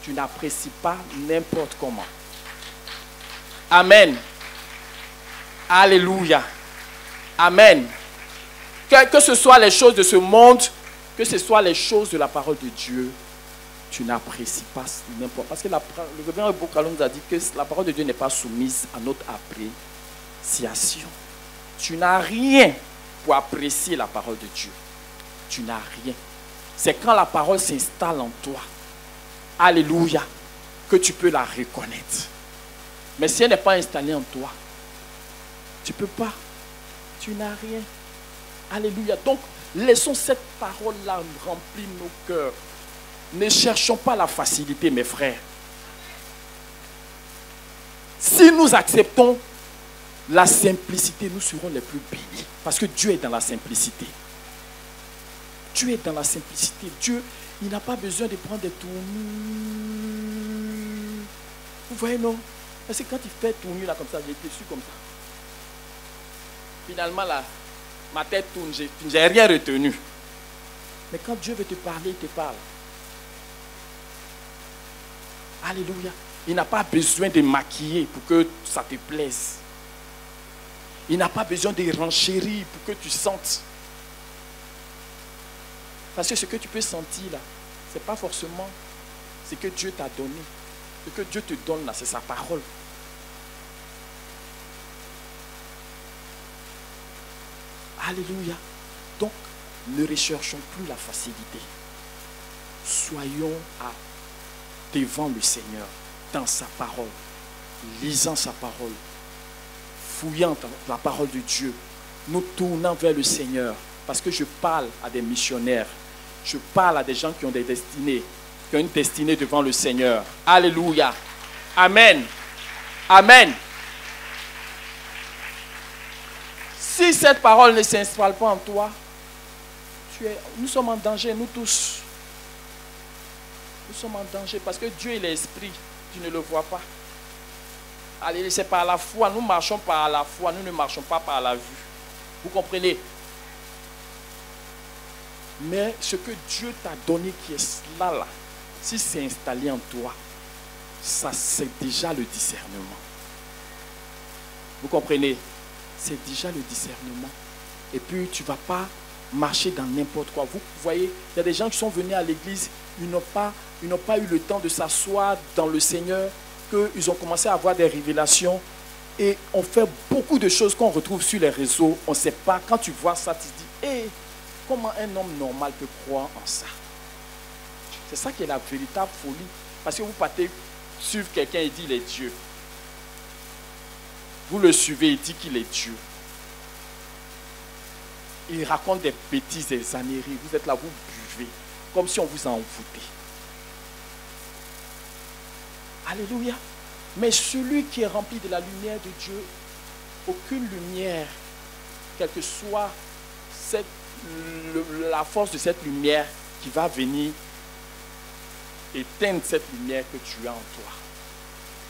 tu n'apprécies pas n'importe comment. Amen. Alléluia. Amen. Que ce soit les choses de ce monde, que ce soit les choses de la parole de Dieu, tu n'apprécies pas n'importe. Parce que le révérend Bokalo nous a dit que la parole de Dieu n'est pas soumise à notre appréciation. Tu n'as rien pour apprécier la parole de Dieu. Tu n'as rien. C'est quand la parole s'installe en toi, alléluia, que tu peux la reconnaître. Mais si elle n'est pas installée en toi, tu ne peux pas. Tu n'as rien. Alléluia. Donc, laissons cette parole-là remplir nos cœurs. Ne cherchons pas la facilité, mes frères. Si nous acceptons la simplicité, nous serons les plus bénis. Parce que Dieu est dans la simplicité. Dieu est dans la simplicité. Dieu, il n'a pas besoin de prendre des tournures. Vous voyez, non? Parce que quand il fait tournure là comme ça, j'ai été su comme ça. Finalement, là, ma tête tourne, je n'ai rien retenu. Mais quand Dieu veut te parler, il te parle. Alléluia. Il n'a pas besoin de maquiller pour que ça te plaise. Il n'a pas besoin de renchérir pour que tu sentes. Parce que ce que tu peux sentir là, ce n'est pas forcément ce que Dieu t'a donné. Ce que Dieu te donne là, c'est sa parole. Alléluia. Donc, ne recherchons plus la facilité. Soyons devant le Seigneur, dans sa parole, lisant sa parole, fouillant la parole de Dieu, nous tournant vers le Seigneur. Parce que je parle à des missionnaires, je parle à des gens qui ont des destinées, qui ont une destinée devant le Seigneur. Alléluia. Amen. Amen. Si cette parole ne s'installe pas en toi, nous sommes en danger, nous tous. Nous sommes en danger parce que Dieu est l'esprit, tu ne le vois pas. Allez, c'est par la foi, nous marchons par la foi, nous ne marchons pas par la vue. Vous comprenez? Mais ce que Dieu t'a donné qui est là, si c'est installé en toi, ça c'est déjà le discernement. Vous comprenez? C'est déjà le discernement. Et puis tu ne vas pas marcher dans n'importe quoi. Vous voyez, il y a des gens qui sont venus à l'église, ils n'ont pas eu le temps de s'asseoir dans le Seigneur, qu'ils ont commencé à avoir des révélations et on fait beaucoup de choses qu'on retrouve sur les réseaux. On ne sait pas, quand tu vois ça, tu te dis, hey, comment un homme normal peut croire en ça? C'est ça qui est la véritable folie. Parce que vous partez suivre quelqu'un et dit il est Dieu. Vous le suivez, il dit qu'il est Dieu. Il raconte des bêtises, des âneries. Vous êtes là, vous buvez, comme si on vous en foutait. Alléluia. Mais celui qui est rempli de la lumière de Dieu, aucune lumière, quelle que soit la force de cette lumière qui va venir éteindre cette lumière que tu as en toi.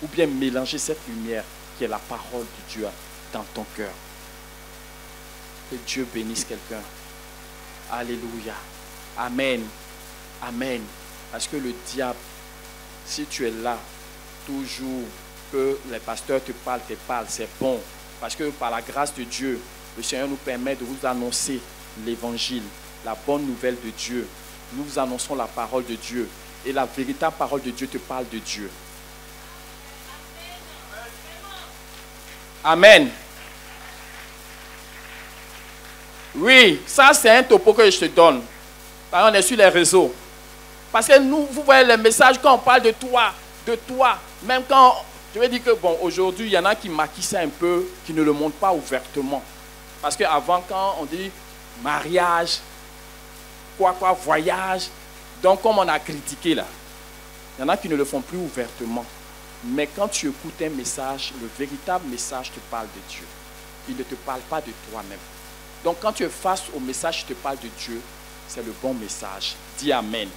Ou bien mélanger cette lumière qui est la parole de Dieu dans ton cœur. Que Dieu bénisse quelqu'un. Alléluia. Amen. Amen. Parce que le diable, si tu es là, toujours que les pasteurs te parlent, c'est bon. Parce que par la grâce de Dieu, le Seigneur nous permet de vous annoncer l'évangile, la bonne nouvelle de Dieu. Nous vous annonçons la parole de Dieu. Et la véritable parole de Dieu te parle de Dieu. Amen. Oui, ça c'est un topo que je te donne. Parce qu'on est sur les réseaux. Parce que nous, vous voyez les messages quand on parle de toi, même quand, je vais dire que bon, aujourd'hui, il y en a qui maquillent ça un peu, qui ne le montrent pas ouvertement. Parce qu'avant, quand on dit mariage, voyage, donc comme on a critiqué là, il y en a qui ne le font plus ouvertement. Mais quand tu écoutes un message, le véritable message te parle de Dieu. Il ne te parle pas de toi-même. Donc quand tu es face au message qui te parle de Dieu, c'est le bon message. Dis Amen.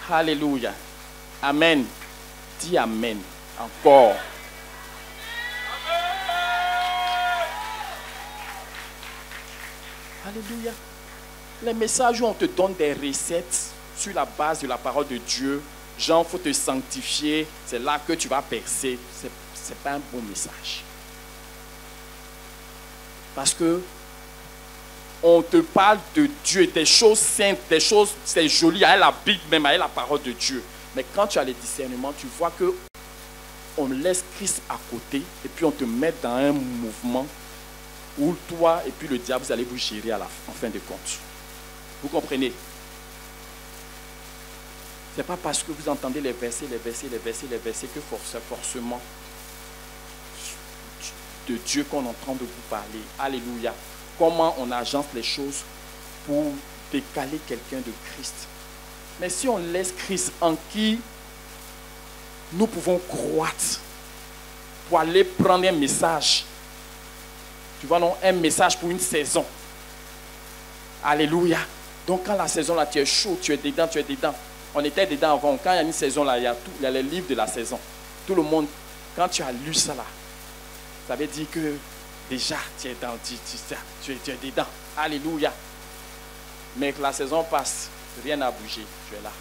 Alléluia. Amen. Dis Amen. Encore. Alléluia. Les messages où on te donne des recettes sur la base de la parole de Dieu, genre, il faut te sanctifier, c'est là que tu vas percer. Ce n'est pas un bon message. Parce que on te parle de Dieu, des choses saintes, des choses, c'est joli, avec la Bible même, avec la parole de Dieu. Mais quand tu as les discernements, tu vois que on laisse Christ à côté et puis on te met dans un mouvement où toi et puis le diable, vous allez vous gérer en fin de compte. Vous comprenez? Ce n'est pas parce que vous entendez les versets que forcément de Dieu qu'on est en train de vous parler. Alléluia. Comment on agence les choses pour décaler quelqu'un de Christ. Mais si on laisse Christ en qui nous pouvons croître pour aller prendre un message, tu vois, non, un message pour une saison. Alléluia. Donc quand la saison là, tu es chaud, tu es dedans. On était dedans avant. Quand il y a une saison là, il y a les livres de la saison. Tout le monde, quand tu as lu ça là, ça veut dire que déjà tu es dedans. Alléluia. Mais que la saison passe, rien n'a bougé. Tu es là.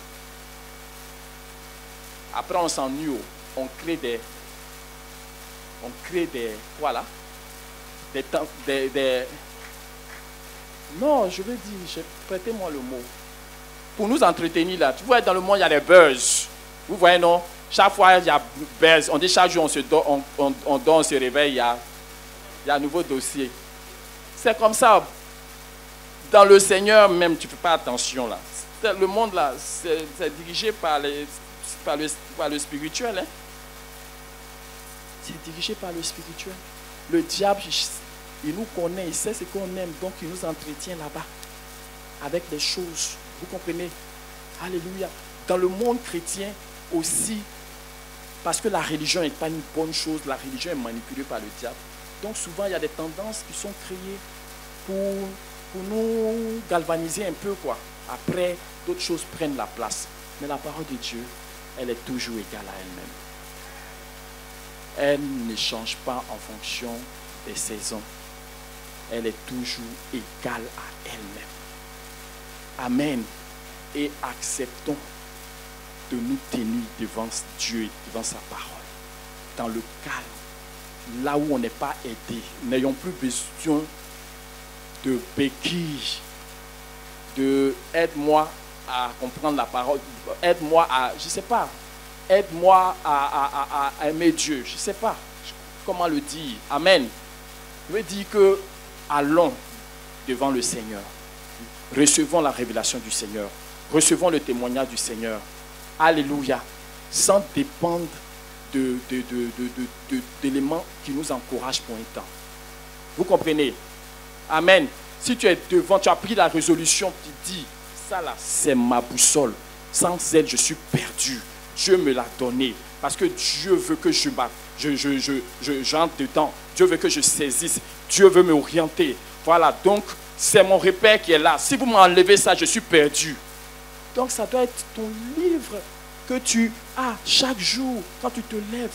Après on s'ennuie, on crée des voilà, non, je veux dire, prêtez-moi le mot. Pour nous entretenir là, tu vois, dans le monde il y a des buzz. Vous voyez, non? Chaque fois il y a buzz. On dit chaque jour on dort, on se réveille, il y a un nouveau dossier. C'est comme ça. Dans le Seigneur même, tu ne fais pas attention là. Le monde là, c'est dirigé par le spirituel. Hein? C'est dirigé par le spirituel. Le diable, il nous connaît, il sait ce qu'on aime, donc il nous entretient là-bas avec des choses. Vous comprenez? Alléluia. Dans le monde chrétien aussi, parce que la religion n'est pas une bonne chose, la religion est manipulée par le diable. Donc souvent, il y a des tendances qui sont créées pour nous galvaniser un peu, quoi. Après, d'autres choses prennent la place. Mais la parole de Dieu, elle est toujours égale à elle-même. Elle ne change pas en fonction des saisons. Elle est toujours égale à elle-même. Amen. Et acceptons de nous tenir devant Dieu et devant sa parole. Dans le calme, là où on n'est pas aidé. N'ayons plus besoin de béquilles, de aide-moi à comprendre la parole, aide-moi à, je ne sais pas, aide-moi à aimer Dieu, je ne sais pas comment le dire. Amen. Je veux dire que allons devant le Seigneur, recevons la révélation du Seigneur, recevons le témoignage du Seigneur. Alléluia. Sans dépendre d'éléments qui nous encouragent pour un temps. Vous comprenez? Amen. Si tu es devant, tu as pris la résolution, tu dis, ça là, c'est ma boussole. Sans elle, je suis perdu. Dieu me l'a donné. Parce que Dieu veut que j'entre dedans. Dieu veut que je saisisse. Dieu veut m'orienter. Voilà, donc c'est mon repère qui est là. Si vous m'enlevez ça, je suis perdu. Donc ça doit être ton livre que tu as chaque jour quand tu te lèves.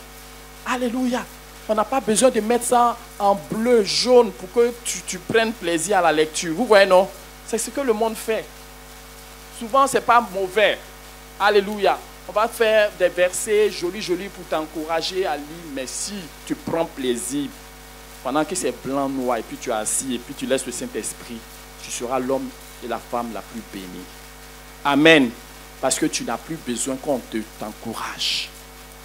Alléluia. On n'a pas besoin de mettre ça en bleu, jaune pour que tu prennes plaisir à la lecture. Vous voyez, non? C'est ce que le monde fait. Souvent, ce n'est pas mauvais. Alléluia. On va faire des versets jolis pour t'encourager à lire. Mais si tu prends plaisir, pendant que c'est blanc, noir, et puis tu es assis, et puis tu laisses le Saint-Esprit, tu seras l'homme et la femme la plus bénie. Amen. Parce que tu n'as plus besoin qu'on t'encourage.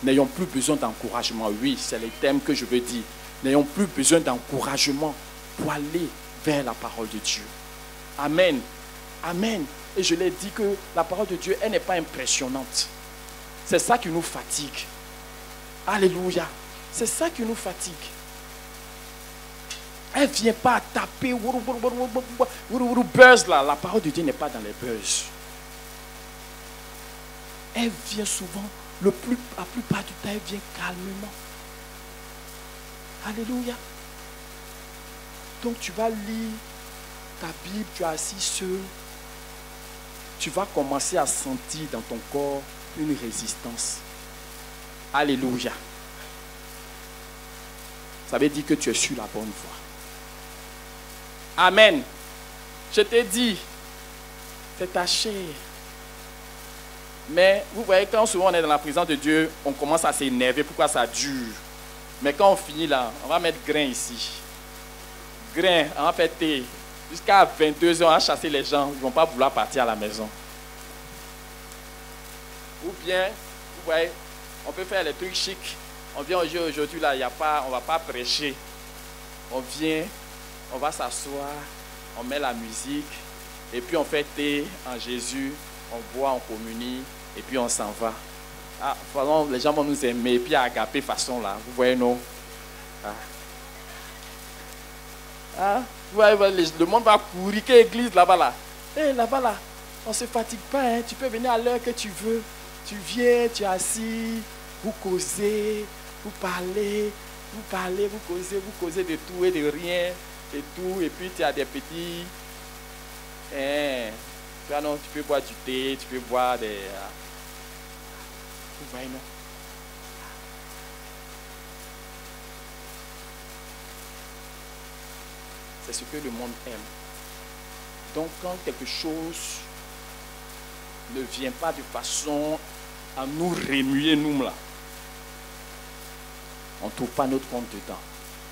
N'ayons plus besoin d'encouragement. Oui, c'est les thèmes que je veux dire. N'ayons plus besoin d'encouragement pour aller vers la parole de Dieu. Amen. Amen. Et je l'ai dit que la parole de Dieu, elle n'est pas impressionnante. C'est ça qui nous fatigue. Alléluia. C'est ça qui nous fatigue. Elle ne vient pas taper buzz là. La parole de Dieu n'est pas dans les buzz. Elle vient souvent, la plupart du temps, elle vient calmement. Alléluia. Donc tu vas lire ta Bible, tu es assis seul. Tu vas commencer à sentir dans ton corps une résistance. Alléluia. Ça veut dire que tu es sur la bonne voie. Amen. Je t'ai dit, c'est taché. Mais vous voyez, quand souvent on est dans la présence de Dieu, on commence à s'énerver. Pourquoi ça dure? Mais quand on finit là, on va mettre grain ici. Grain, on va faire thé. Jusqu'à 22h, on va chasser les gens. Ils ne vont pas vouloir partir à la maison. Ou bien, vous voyez, on peut faire les trucs chics. On vient aujourd'hui là, on ne va pas prêcher. On vient, on va s'asseoir, on met la musique, et puis on fait thé en Jésus, on boit, on communie, et puis on s'en va. Ah, les gens vont nous aimer, et puis à agaper façon là, vous voyez, non? Vous voyez, le monde va courir, quelle église là-bas là? Là-bas là, on ne se fatigue pas, hein? Tu peux venir à l'heure que tu veux. Tu viens, tu es assis, vous causez, vous parlez, vous causez de tout et de rien, et tout, et puis tu as des petits... non, tu peux boire du thé, tu peux boire des... Vous voyez, non? C'est ce que le monde aime. Donc, quand quelque chose ne vient pas de façon à nous remuer, nous là, on ne trouve pas notre compte dedans.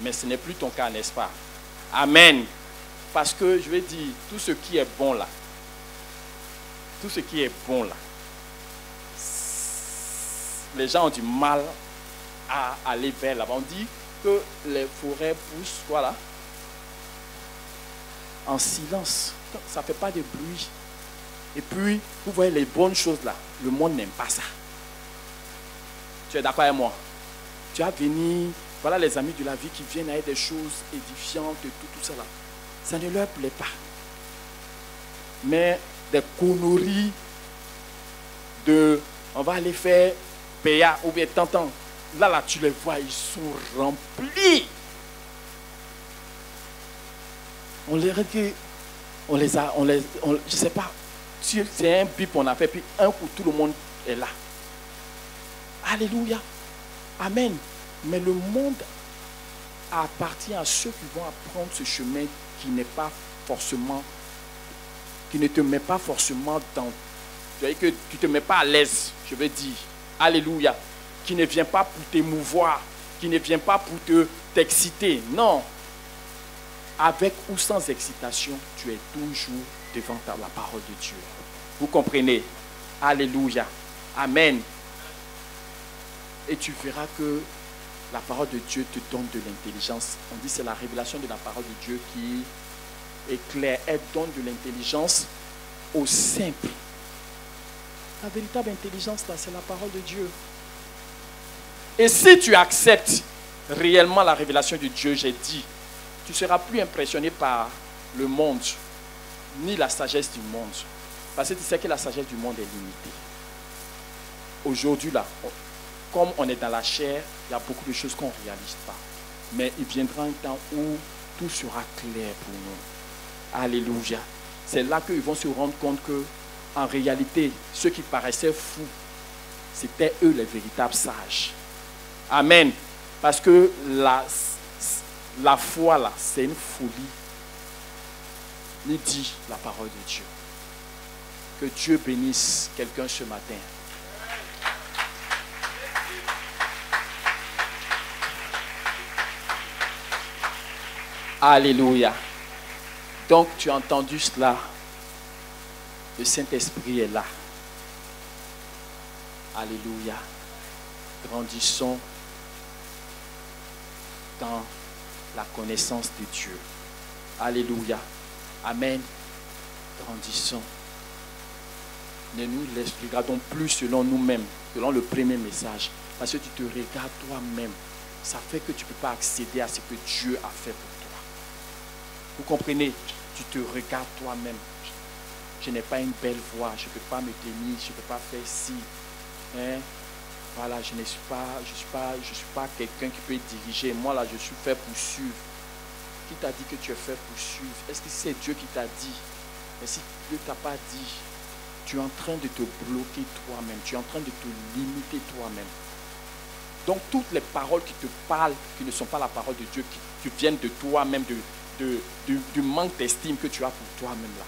Mais ce n'est plus ton cas, n'est-ce pas? Amen. Parce que, je vais dire, tout ce qui est bon là, les gens ont du mal à aller vers là-bas. On dit que les forêts poussent, voilà, en silence. Ça ne fait pas de bruit. Et puis, vous voyez les bonnes choses là, le monde n'aime pas ça. Tu es d'accord avec moi? Tu as venu, voilà les amis de la vie qui viennent avec des choses édifiantes et tout ça là. Ça ne leur plaît pas. Mais des conneries on va aller faire PA ou bien t'entends. Là, tu les vois, ils sont remplis. Je sais pas. C'est un bip on a fait, puis un coup, tout le monde est là. Alléluia. Amen. Mais le monde appartient à ceux qui vont apprendre ce chemin qui n'est pas forcément, qui ne te met pas forcément dans, tu ne te mets pas à l'aise, je veux dire. Alléluia. Qui ne vient pas pour t'émouvoir, qui ne vient pas pour t'exciter. Non. Avec ou sans excitation, tu es toujours devant la parole de Dieu. Vous comprenez? Alléluia. Amen. Et tu verras que la parole de Dieu te donne de l'intelligence. On dit que c'est la révélation de la parole de Dieu qui éclaire. Elle donne de l'intelligence au simple. La véritable intelligence, là, c'est la parole de Dieu. Et si tu acceptes réellement la révélation de Dieu, j'ai dit, tu ne seras plus impressionné par le monde, ni la sagesse du monde. Parce que tu sais que la sagesse du monde est limitée. Aujourd'hui, là, comme on est dans la chair, il y a beaucoup de choses qu'on ne réalise pas. Mais il viendra un temps où tout sera clair pour nous. Alléluia. C'est là qu'ils vont se rendre compte que, en réalité, ceux qui paraissaient fous, c'était eux les véritables sages. Amen. Parce que la foi, là, c'est une folie. Nous dit la parole de Dieu. Que Dieu bénisse quelqu'un ce matin. Alléluia. Donc, tu as entendu cela. Le Saint-Esprit est là. Alléluia. Grandissons dans la connaissance de Dieu. Alléluia. Amen. Grandissons. Ne nous regardons plus selon nous-mêmes, selon le premier message. Parce que tu te regardes toi-même. Ça fait que tu ne peux pas accéder à ce que Dieu a fait pour toi. Vous comprenez? Tu te regardes toi-même. Je n'ai pas une belle voix, je ne peux pas me tenir, je ne peux pas faire ci. Hein? Voilà, je ne suis pas quelqu'un qui peut diriger. Moi là, je suis fait pour suivre. Qui t'a dit que tu es fait pour suivre? Est-ce que c'est Dieu qui t'a dit? Mais si Dieu ne t'a pas dit, tu es en train de te bloquer toi-même. Tu es en train de te limiter toi-même. Donc toutes les paroles qui te parlent, qui ne sont pas la parole de Dieu, qui viennent de toi-même, du manque d'estime que tu as pour toi-même là.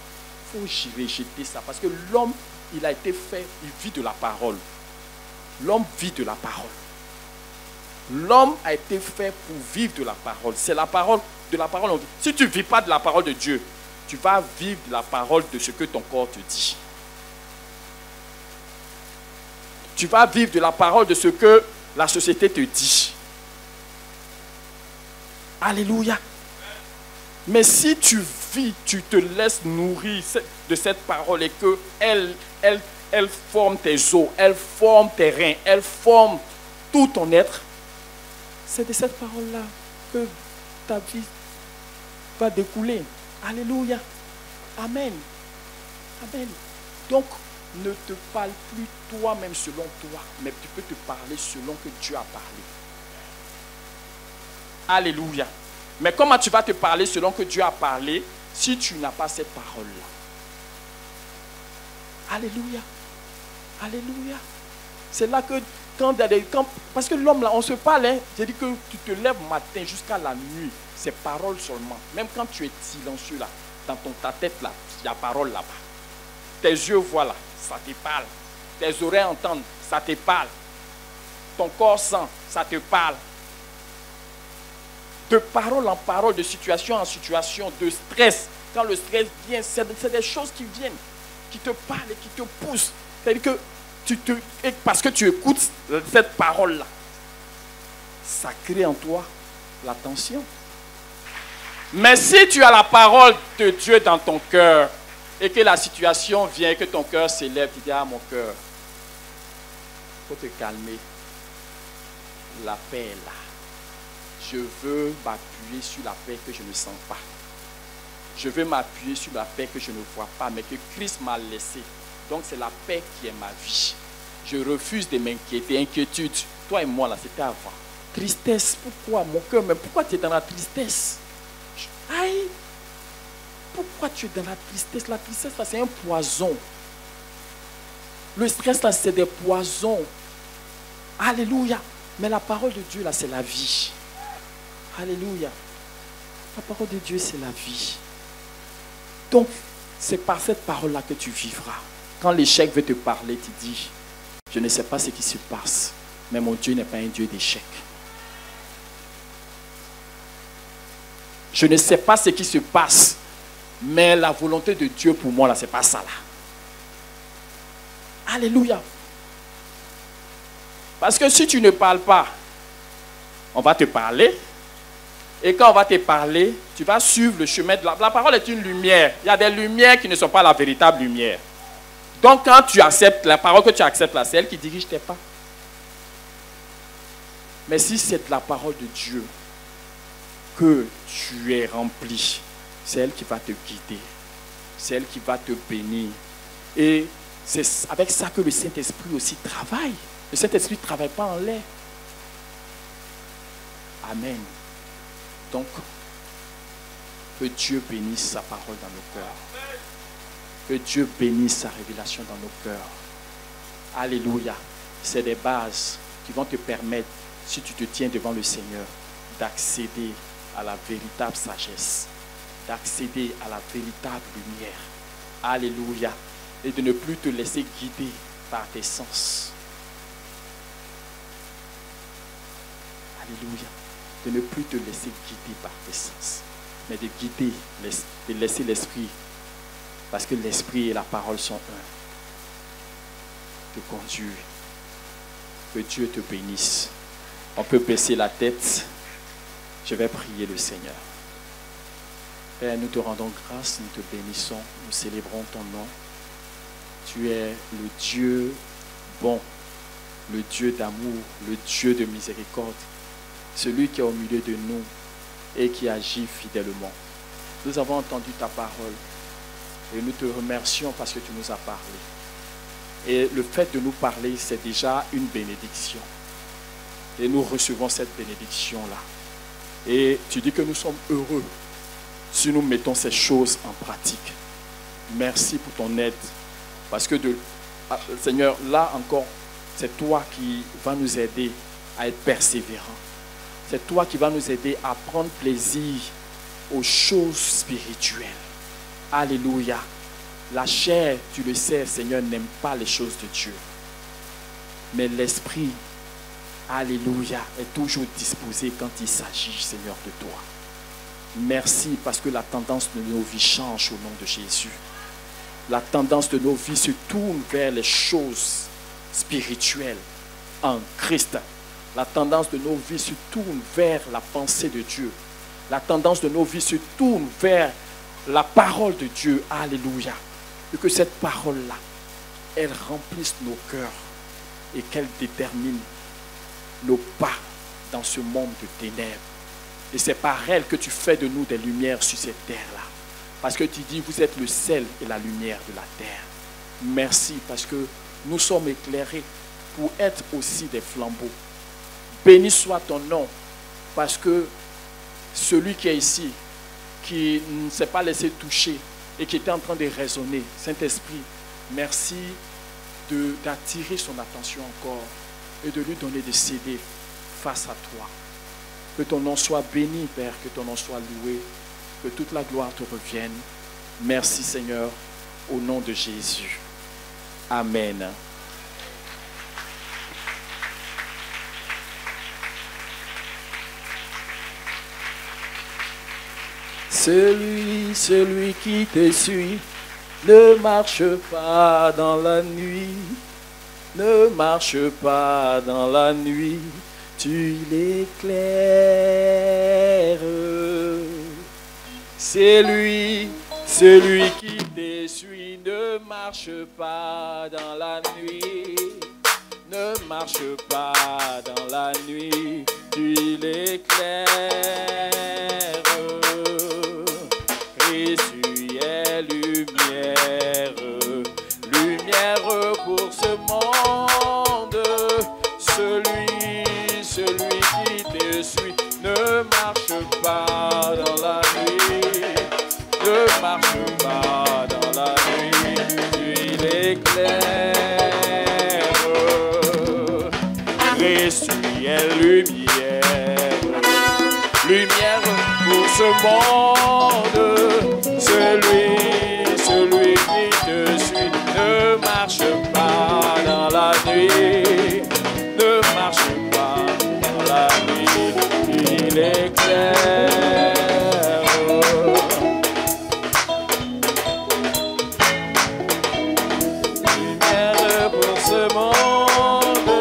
Il faut rejeter ça. Parce que l'homme, il a été fait, il vit de la parole. L'homme vit de la parole. L'homme a été fait pour vivre de la parole. C'est la parole, de la parole. Si tu ne vis pas de la parole de Dieu, tu vas vivre de la parole de ce que ton corps te dit. Tu vas vivre de la parole de ce que la société te dit. Alléluia. Mais si tu vis, tu te laisses nourrir de cette parole et que elle forme tes os, elle forme tes reins, elle forme tout ton être, c'est de cette parole-là que ta vie va découler. Alléluia. Amen. Amen. Donc, ne te parle plus toi-même selon toi, mais tu peux te parler selon que Dieu a parlé. Alléluia. Mais comment tu vas te parler selon que Dieu a parlé si tu n'as pas cette parole-là? Alléluia. Alléluia. C'est là que parce que l'homme là, on se parle, hein, j'ai dit que tu te lèves matin jusqu'à la nuit, c'est parole seulement. Même quand tu es silencieux là, dans ta tête là, il y a parole là-bas. Tes yeux voient là, ça te parle. Tes oreilles entendent, ça te parle. Ton corps sent, ça te parle. De parole en parole, de situation en situation, de stress. Quand le stress vient, c'est des choses qui viennent, qui te parlent et qui te poussent. C'est-à-dire que parce que tu écoutes cette parole-là, ça crée en toi la tension. Mais si tu as la parole de Dieu dans ton cœur et que la situation vient, que ton cœur s'élève, tu dis, ah mon cœur, il faut te calmer. La paix est là. Je veux m'appuyer sur la paix que je ne sens pas. Je veux m'appuyer sur la paix que je ne vois pas, mais que Christ m'a laissé. Donc c'est la paix qui est ma vie. Je refuse de m'inquiéter. Inquiétude, toi et moi là, c'était avant. Tristesse, pourquoi mon cœur, mais pourquoi tu es dans la tristesse? Aïe, pourquoi tu es dans la tristesse? La tristesse là, c'est un poison. Le stress là, c'est des poisons. Alléluia. Mais la parole de Dieu là, c'est la vie. Alléluia. La parole de Dieu, c'est la vie. Donc, c'est par cette parole-là que tu vivras. Quand l'échec veut te parler, tu dis, je ne sais pas ce qui se passe, mais mon Dieu n'est pas un Dieu d'échec. Je ne sais pas ce qui se passe, mais la volonté de Dieu pour moi, là, c'est pas ça, là. Alléluia. Parce que si tu ne parles pas, on va te parler. Et quand on va te parler, tu vas suivre le chemin de la parole est une lumière. Il y a des lumières qui ne sont pas la véritable lumière. Donc quand tu acceptes la parole que tu acceptes là, c'est elle qui dirige tes pas. Mais si c'est de la parole de Dieu que tu es rempli, c'est elle qui va te guider. C'est elle qui va te bénir. Et c'est avec ça que le Saint-Esprit aussi travaille. Le Saint-Esprit ne travaille pas en l'air. Amen. Donc, que Dieu bénisse sa parole dans nos cœurs. Que Dieu bénisse sa révélation dans nos cœurs. Alléluia. C'est des bases qui vont te permettre, si tu te tiens devant le Seigneur, d'accéder à la véritable sagesse, d'accéder à la véritable lumière. Alléluia. Et de ne plus te laisser guider par tes sens. Alléluia. De ne plus te laisser guider par tes sens, mais de guider, de laisser l'esprit, parce que l'esprit et la parole sont un, te conduire. Que Dieu te bénisse. On peut baisser la tête. Je vais prier le Seigneur. Père, nous te rendons grâce, nous te bénissons, nous célébrons ton nom. Tu es le Dieu bon, le Dieu d'amour, le Dieu de miséricorde. Celui qui est au milieu de nous et qui agit fidèlement. Nous avons entendu ta parole et nous te remercions parce que tu nous as parlé. Et le fait de nous parler, c'est déjà une bénédiction. Et nous recevons cette bénédiction-là. Et tu dis que nous sommes heureux si nous mettons ces choses en pratique. Merci pour ton aide. Parce que, Seigneur, là encore, c'est toi qui vas nous aider à être persévérants. C'est toi qui vas nous aider à prendre plaisir aux choses spirituelles. Alléluia. La chair, tu le sais, Seigneur, n'aime pas les choses de Dieu. Mais l'esprit, alléluia, est toujours disposé quand il s'agit, Seigneur, de toi. Merci parce que la tendance de nos vies change au nom de Jésus. La tendance de nos vies se tourne vers les choses spirituelles en Christ. La tendance de nos vies se tourne vers la pensée de Dieu. La tendance de nos vies se tourne vers la parole de Dieu. Alléluia. Et que cette parole-là, elle remplisse nos cœurs et qu'elle détermine nos pas dans ce monde de ténèbres. Et c'est par elle que tu fais de nous des lumières sur cette terre-là. Parce que tu dis, vous êtes le sel et la lumière de la terre. Merci parce que nous sommes éclairés pour être aussi des flambeaux. Béni soit ton nom parce que celui qui est ici, qui ne s'est pas laissé toucher et qui était en train de raisonner, Saint-Esprit, merci d'attirer son attention encore et de lui donner des céder face à toi. Que ton nom soit béni, Père, que ton nom soit loué, que toute la gloire te revienne. Merci, Seigneur, au nom de Jésus. Amen. Celui qui te suit ne marche pas dans la nuit, ne marche pas dans la nuit, tu l'éclaires. Celui qui te suit ne marche pas dans la nuit, ne marche pas dans la nuit, tu l'éclaires. Jésus est lumière, lumière pour ce monde. Celui qui te suit ne marche pas dans la nuit, ne marche pas dans la nuit, tu l'éclaires. Jésus est lumière, lumière pour ce monde. Celui qui te suit ne marche pas dans la nuit, ne marche pas dans la nuit, il éclaire. Lumière pour ce monde,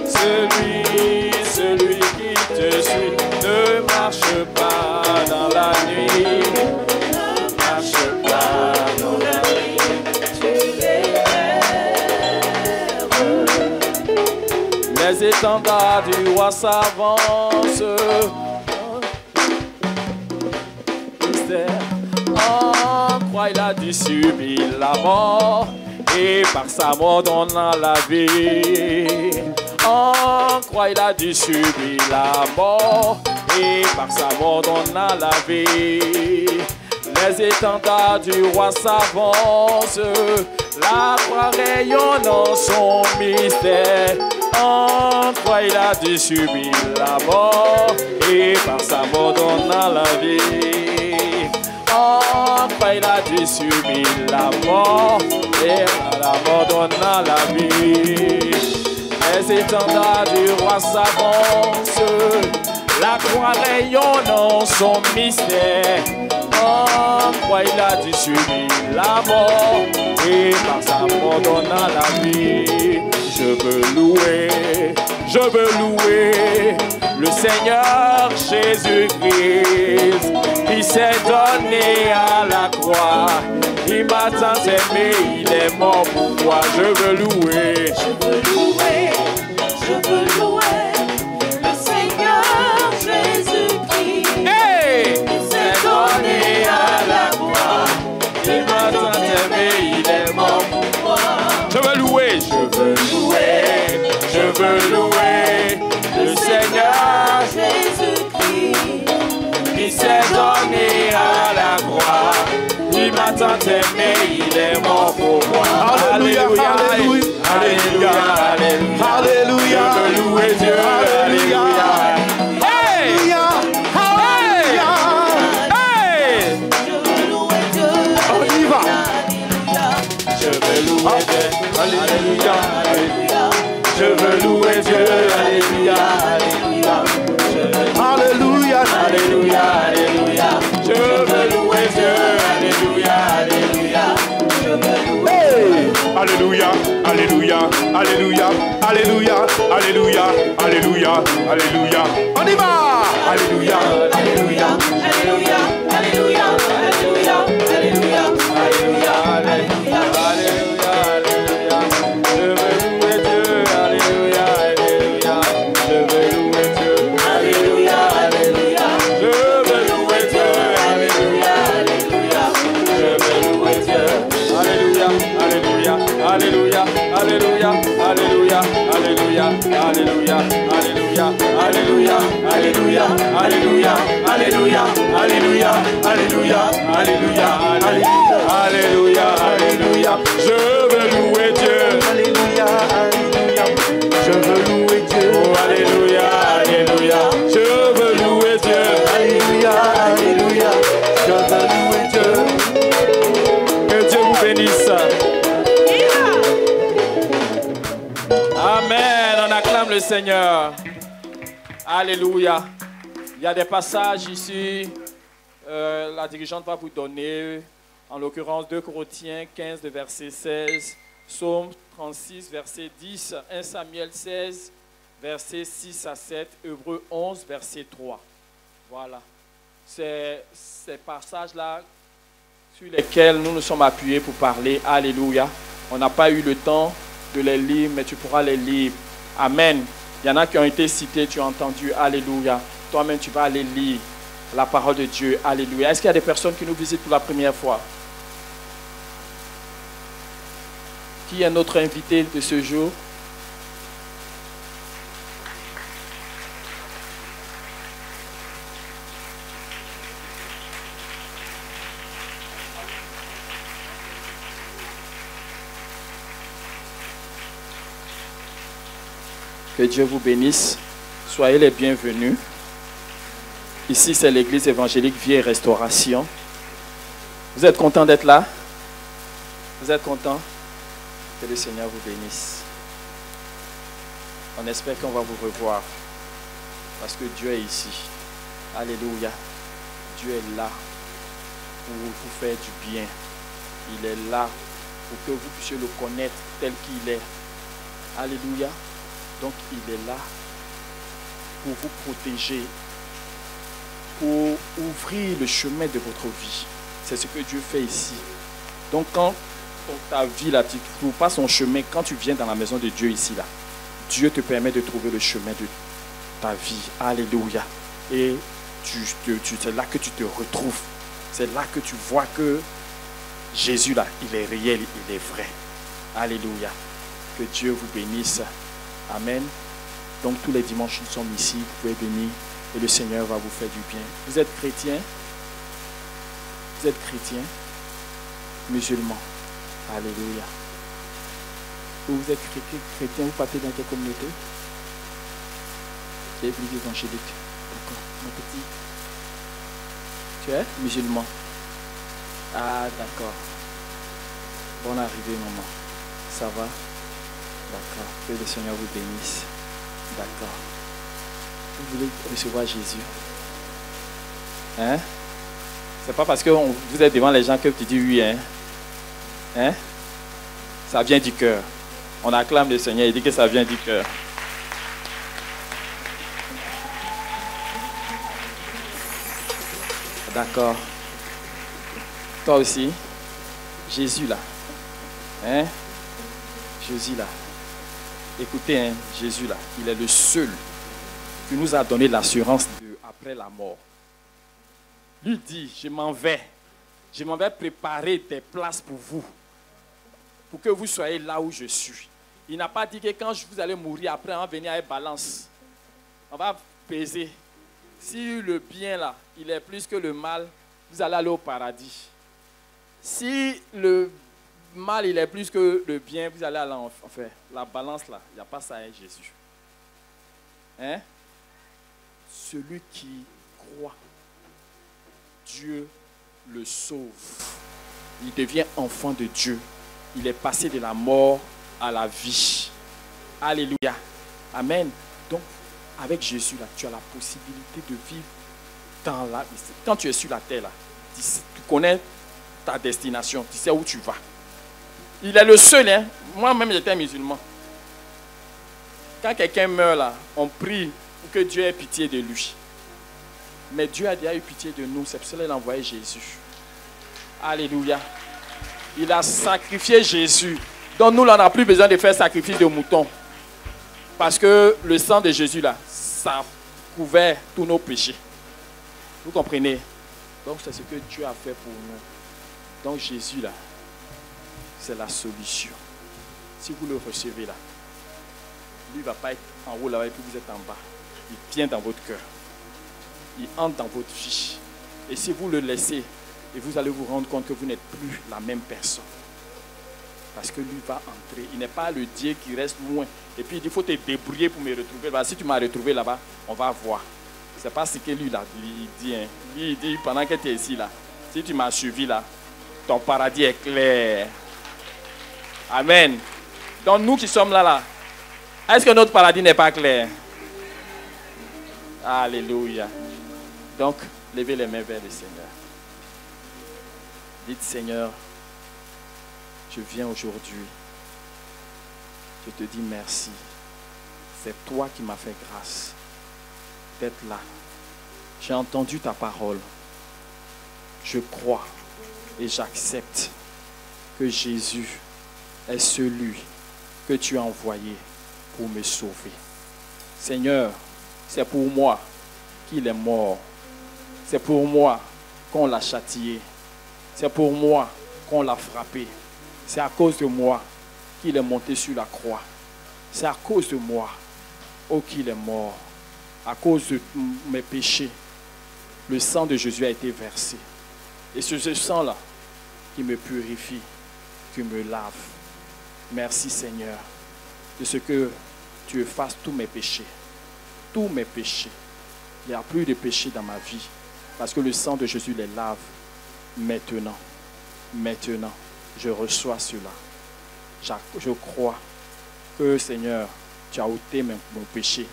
celui qui te suit ne marche pas dans la nuit. Les étendards du roi s'avancent. En croix, il a dû subir la mort, et par sa mort on a la vie. En croix, il a dû subir la mort, et par sa mort on a la vie. Les étendards du roi s'avancent, la croix rayonne en son mystère. En croix, il a dû subir la mort, et par sa mort on a la vie. En croix, il a dû subir la mort, et par la mort on a la vie. Les étendards du roi s'avancent, la croix rayonne en son mystère. En croix, il a dû subir la mort, et par sa mort on a la vie. Je veux louer le Seigneur Jésus-Christ, qui s'est donné à la croix. Il m'a tant aimé, il est mort pour moi. Je veux louer le Seigneur Jésus-Christ, qui s'est donné à la croix. Il m'a tant aimé, il est mort pour moi. Je veux louer le Seigneur Jésus-Christ, qui s'est donné à la croix. Il m'a tant aimé, il est mort pour moi. Alléluia, alléluia, alléluia, alléluia. Je veux louer Dieu, alléluia. Hey! Hey! Je veux louer Dieu, alléluia, alléluia. Alléluia, Alléluia, alléluia. Je veux louer Dieu, alléluia, alléluia. Je veux louer. hey. Alléluia, alléluia, alléluia, alléluia, alléluia, alléluia, alléluia. On y va. Alléluia, alléluia, alléluia, alléluia, alléluia, alléluia, alléluia, alléluia, alléluia, alléluia. Je veux louer Dieu, alléluia, alléluia. Je veux louer Dieu, alléluia, alléluia. Je veux louer Dieu, alléluia, alléluia. Je veux louer Dieu, alléluia, alléluia, alléluia, alléluia, alléluia, alléluia, alléluia, alléluia, alléluia, alléluia, alléluia, alléluia, alléluia, alléluia, alléluia, alléluia, alléluia. Je veux louer Dieu, Alléluia, alléluia. Je veux louer Dieu. oh alléluia, alléluia. Je veux louer Dieu, Alléluia, alléluia. Je veux louer Dieu. que Dieu vous bénisse. Amen, on acclame le Seigneur. Alléluia. Il y a des passages ici, la dirigeante va vous donner, en l'occurrence 2 Corinthiens 15, de verset 16, Psaume 36, verset 10, 1 Samuel 16, verset 6 à 7, Hébreux 11, verset 3. Voilà. C'est ces passages-là sur lesquels nous nous sommes appuyés pour parler. Alléluia. On n'a pas eu le temps de les lire, mais tu pourras les lire. Amen. Il y en a qui ont été cités, tu as entendu. Alléluia. Toi-même, tu vas aller lire la parole de Dieu. Alléluia. Est-ce qu'il y a des personnes qui nous visitent pour la première fois? Qui est notre invité de ce jour? Que Dieu vous bénisse. Soyez les bienvenus. Ici, c'est l'église évangélique Vie et Restauration. Vous êtes content d'être là? Vous êtes content? Que le Seigneur vous bénisse. On espère qu'on va vous revoir. Parce que Dieu est ici. Alléluia. Dieu est là pour vous faire du bien. Il est là pour que vous puissiez le connaître tel qu'il est. Alléluia. Donc il est là pour vous protéger, pour ouvrir le chemin de votre vie. C'est ce que Dieu fait ici. Donc quand ta vie là, tu ne trouves pas son chemin, quand tu viens dans la maison de Dieu ici là, Dieu te permet de trouver le chemin de ta vie. Alléluia. Et c'est là que tu te retrouves. C'est là que tu vois que Jésus là, il est réel, il est vrai. Alléluia. Que Dieu vous bénisse. Amen. Donc tous les dimanches nous sommes ici, vous pouvez venir et le Seigneur va vous faire du bien. Vous êtes chrétien? Vous êtes chrétien? Musulman? Alléluia. Ou vous êtes chrétien, vous partez dans quelle communauté? C'est l'église évangélique. D'accord. Mon petit. Tu es musulman? Ah d'accord. Bonne arrivée maman. Ça va? D'accord. Que le Seigneur vous bénisse. D'accord. Vous voulez recevoir Jésus? Hein? C'est pas parce que vous êtes devant les gens que tu dis oui, hein? Hein? Ça vient du cœur. On acclame le Seigneur, il dit que ça vient du cœur. D'accord. Toi aussi? Jésus là. Hein? Jésus là. Écoutez, hein, Jésus là, il est le seul qui nous a donné l'assurance après la mort. Lui dit, je m'en vais préparer des places pour vous, pour que vous soyez là où je suis. Il n'a pas dit que quand vous allez mourir, après on va venir avec balance. On va peser. Si le bien là, il est plus que le mal, vous allez aller au paradis. Si le mal, il est plus que le bien, vous allez à l'enfer. La balance là, il n'y a pas ça avec Jésus. Hein? Celui qui croit, Dieu le sauve. Il devient enfant de Dieu. Il est passé de la mort à la vie. Alléluia. Amen. Donc, avec Jésus, là, tu as la possibilité de vivre dans la... Quand tu es sur la terre, là, tu connais ta destination, tu sais où tu vas. Il est le seul, hein. Moi-même, j'étais musulman. Quand quelqu'un meurt, là, on prie pour que Dieu ait pitié de lui. Mais Dieu a déjà eu pitié de nous, c'est pour cela qu'il a envoyé Jésus. Alléluia. Il a sacrifié Jésus. Donc nous, là, on n'a plus besoin de faire sacrifice de moutons. Parce que le sang de Jésus, là, ça a couvert tous nos péchés. Vous comprenez? Donc c'est ce que Dieu a fait pour nous. Donc Jésus, là, c'est la solution. Si vous le recevez, là, lui ne va pas être en haut là-bas et puis vous êtes en bas. Il vient dans votre cœur. Il entre dans votre vie. Et si vous le laissez, et vous allez vous rendre compte que vous n'êtes plus la même personne. Parce que lui va entrer. Il n'est pas le Dieu qui reste loin. Et puis il dit, il faut te débrouiller pour me retrouver. Bah, si tu m'as retrouvé là-bas, on va voir. Ce n'est pas ce que lui là, il dit. Hein. Lui, il dit, pendant que tu es ici, là, si tu m'as suivi là, ton paradis est clair. Amen. Donc nous qui sommes là, est-ce que notre paradis n'est pas clair? Alléluia. Donc, levez les mains vers le Seigneur. Dites, Seigneur, je viens aujourd'hui. Je te dis merci. C'est toi qui m'as fait grâce d'être là. J'ai entendu ta parole. Je crois et j'accepte que Jésus est celui que tu as envoyé pour me sauver. Seigneur, c'est pour moi qu'il est mort. C'est pour moi qu'on l'a châtié. C'est pour moi qu'on l'a frappé. C'est à cause de moi qu'il est monté sur la croix. C'est à cause de moi qu'il est mort. À cause de mes péchés, le sang de Jésus a été versé. Et c'est ce sang-là qui me purifie, qui me lave. Merci Seigneur de ce que tu effaces tous mes péchés. Tous mes péchés. Il n'y a plus de péché dans ma vie. Parce que le sang de Jésus les lave. Maintenant, je reçois cela. Je crois que Seigneur, tu as ôté mon péché.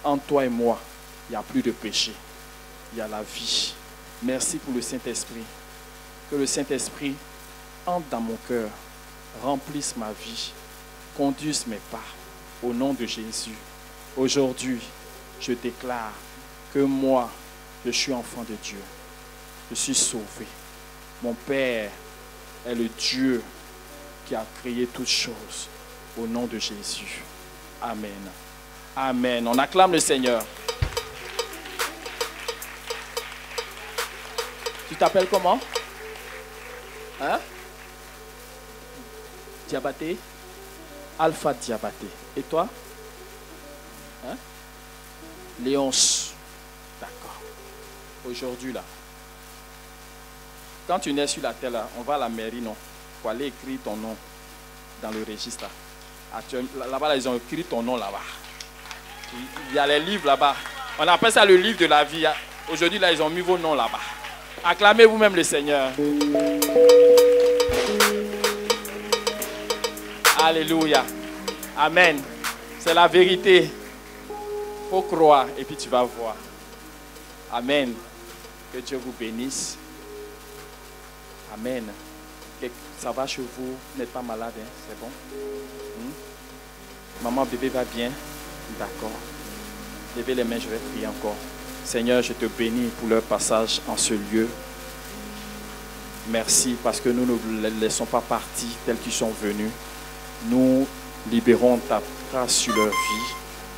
En toi et moi, il n'y a plus de péché. Il y a la vie. Merci pour le Saint-Esprit. Que le Saint-Esprit entre dans mon cœur, remplisse ma vie, conduise mes pas. Au nom de Jésus. Aujourd'hui, je déclare que moi, je suis enfant de Dieu. Je suis sauvé. Mon Père est le Dieu qui a créé toutes choses. Au nom de Jésus. Amen. Amen. On acclame le Seigneur. Tu t'appelles comment? Hein? Diabaté? Alpha Diabaté. Et toi? Hein? Léonce. D'accord. Aujourd'hui, là, quand tu nais sur la terre, là, on va à la mairie, non? Il faut aller écrire ton nom dans le registre. Là-bas, là, ils ont écrit ton nom là-bas. Il y a les livres là-bas. On appelle ça le livre de la vie. Aujourd'hui, là, ils ont mis vos noms là-bas. Acclamez vous-même le Seigneur. Alléluia. Amen. C'est la vérité. Il faut croire et puis tu vas voir. Amen. Que Dieu vous bénisse. Amen. Ça va chez vous? Vous n'êtes pas malade, hein? C'est bon? Maman, bébé va bien? D'accord. Levez les mains, je vais prier encore. Seigneur, je te bénis pour leur passage en ce lieu. Merci parce que nous ne les laissons pas partir tels qu'ils sont venus. Nous libérons ta grâce sur leur vie.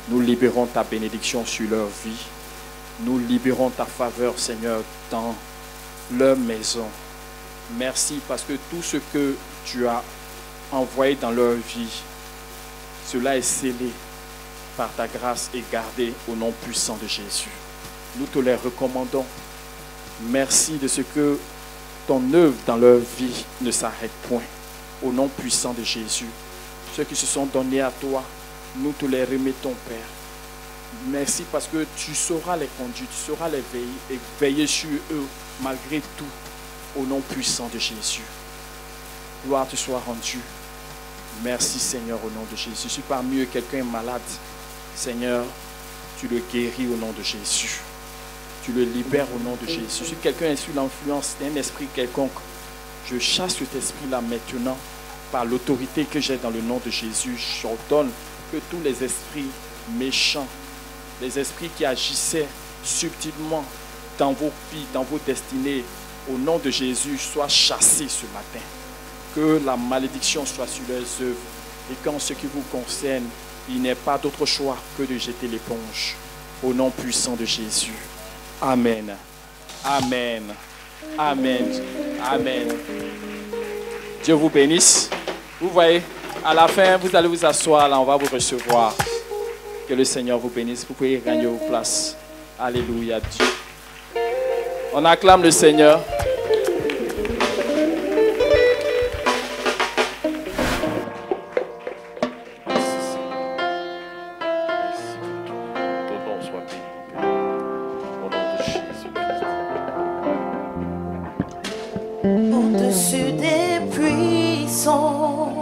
Nous libérons ta bénédiction sur leur vie. Nous libérons ta faveur, Seigneur, dans leur maison. Merci parce que tout ce que tu as envoyé dans leur vie, cela est scellé par ta grâce et gardé au nom puissant de Jésus. Nous te les recommandons. Merci de ce que ton œuvre dans leur vie ne s'arrête point. Au nom puissant de Jésus. Ceux qui se sont donnés à toi, nous te les remettons, Père. Merci parce que tu sauras les conduire, tu sauras les veiller et veiller sur eux malgré tout. Au nom puissant de Jésus. Gloire te soit rendue. Merci Seigneur au nom de Jésus. Si parmi eux quelqu'un est malade, Seigneur, tu le guéris au nom de Jésus. Tu le libères au nom de Jésus. Si quelqu'un est sous l'influence d'un esprit quelconque, je chasse cet esprit-là maintenant par l'autorité que j'ai dans le nom de Jésus. J'ordonne que tous les esprits méchants, les esprits qui agissaient subtilement dans vos vies, dans vos destinées, au nom de Jésus, soient chassés ce matin. Que la malédiction soit sur leurs œuvres et qu'en ce qui vous concerne, il n'y ait pas d'autre choix que de jeter l'éponge. Au nom puissant de Jésus. Amen. Amen. Amen. Amen. Dieu vous bénisse. Vous voyez, à la fin, vous allez vous asseoir, là, on va vous recevoir. Que le Seigneur vous bénisse. Vous pouvez gagner vos places. Alléluia. Dieu. On acclame le Seigneur. Au-dessus des puissants,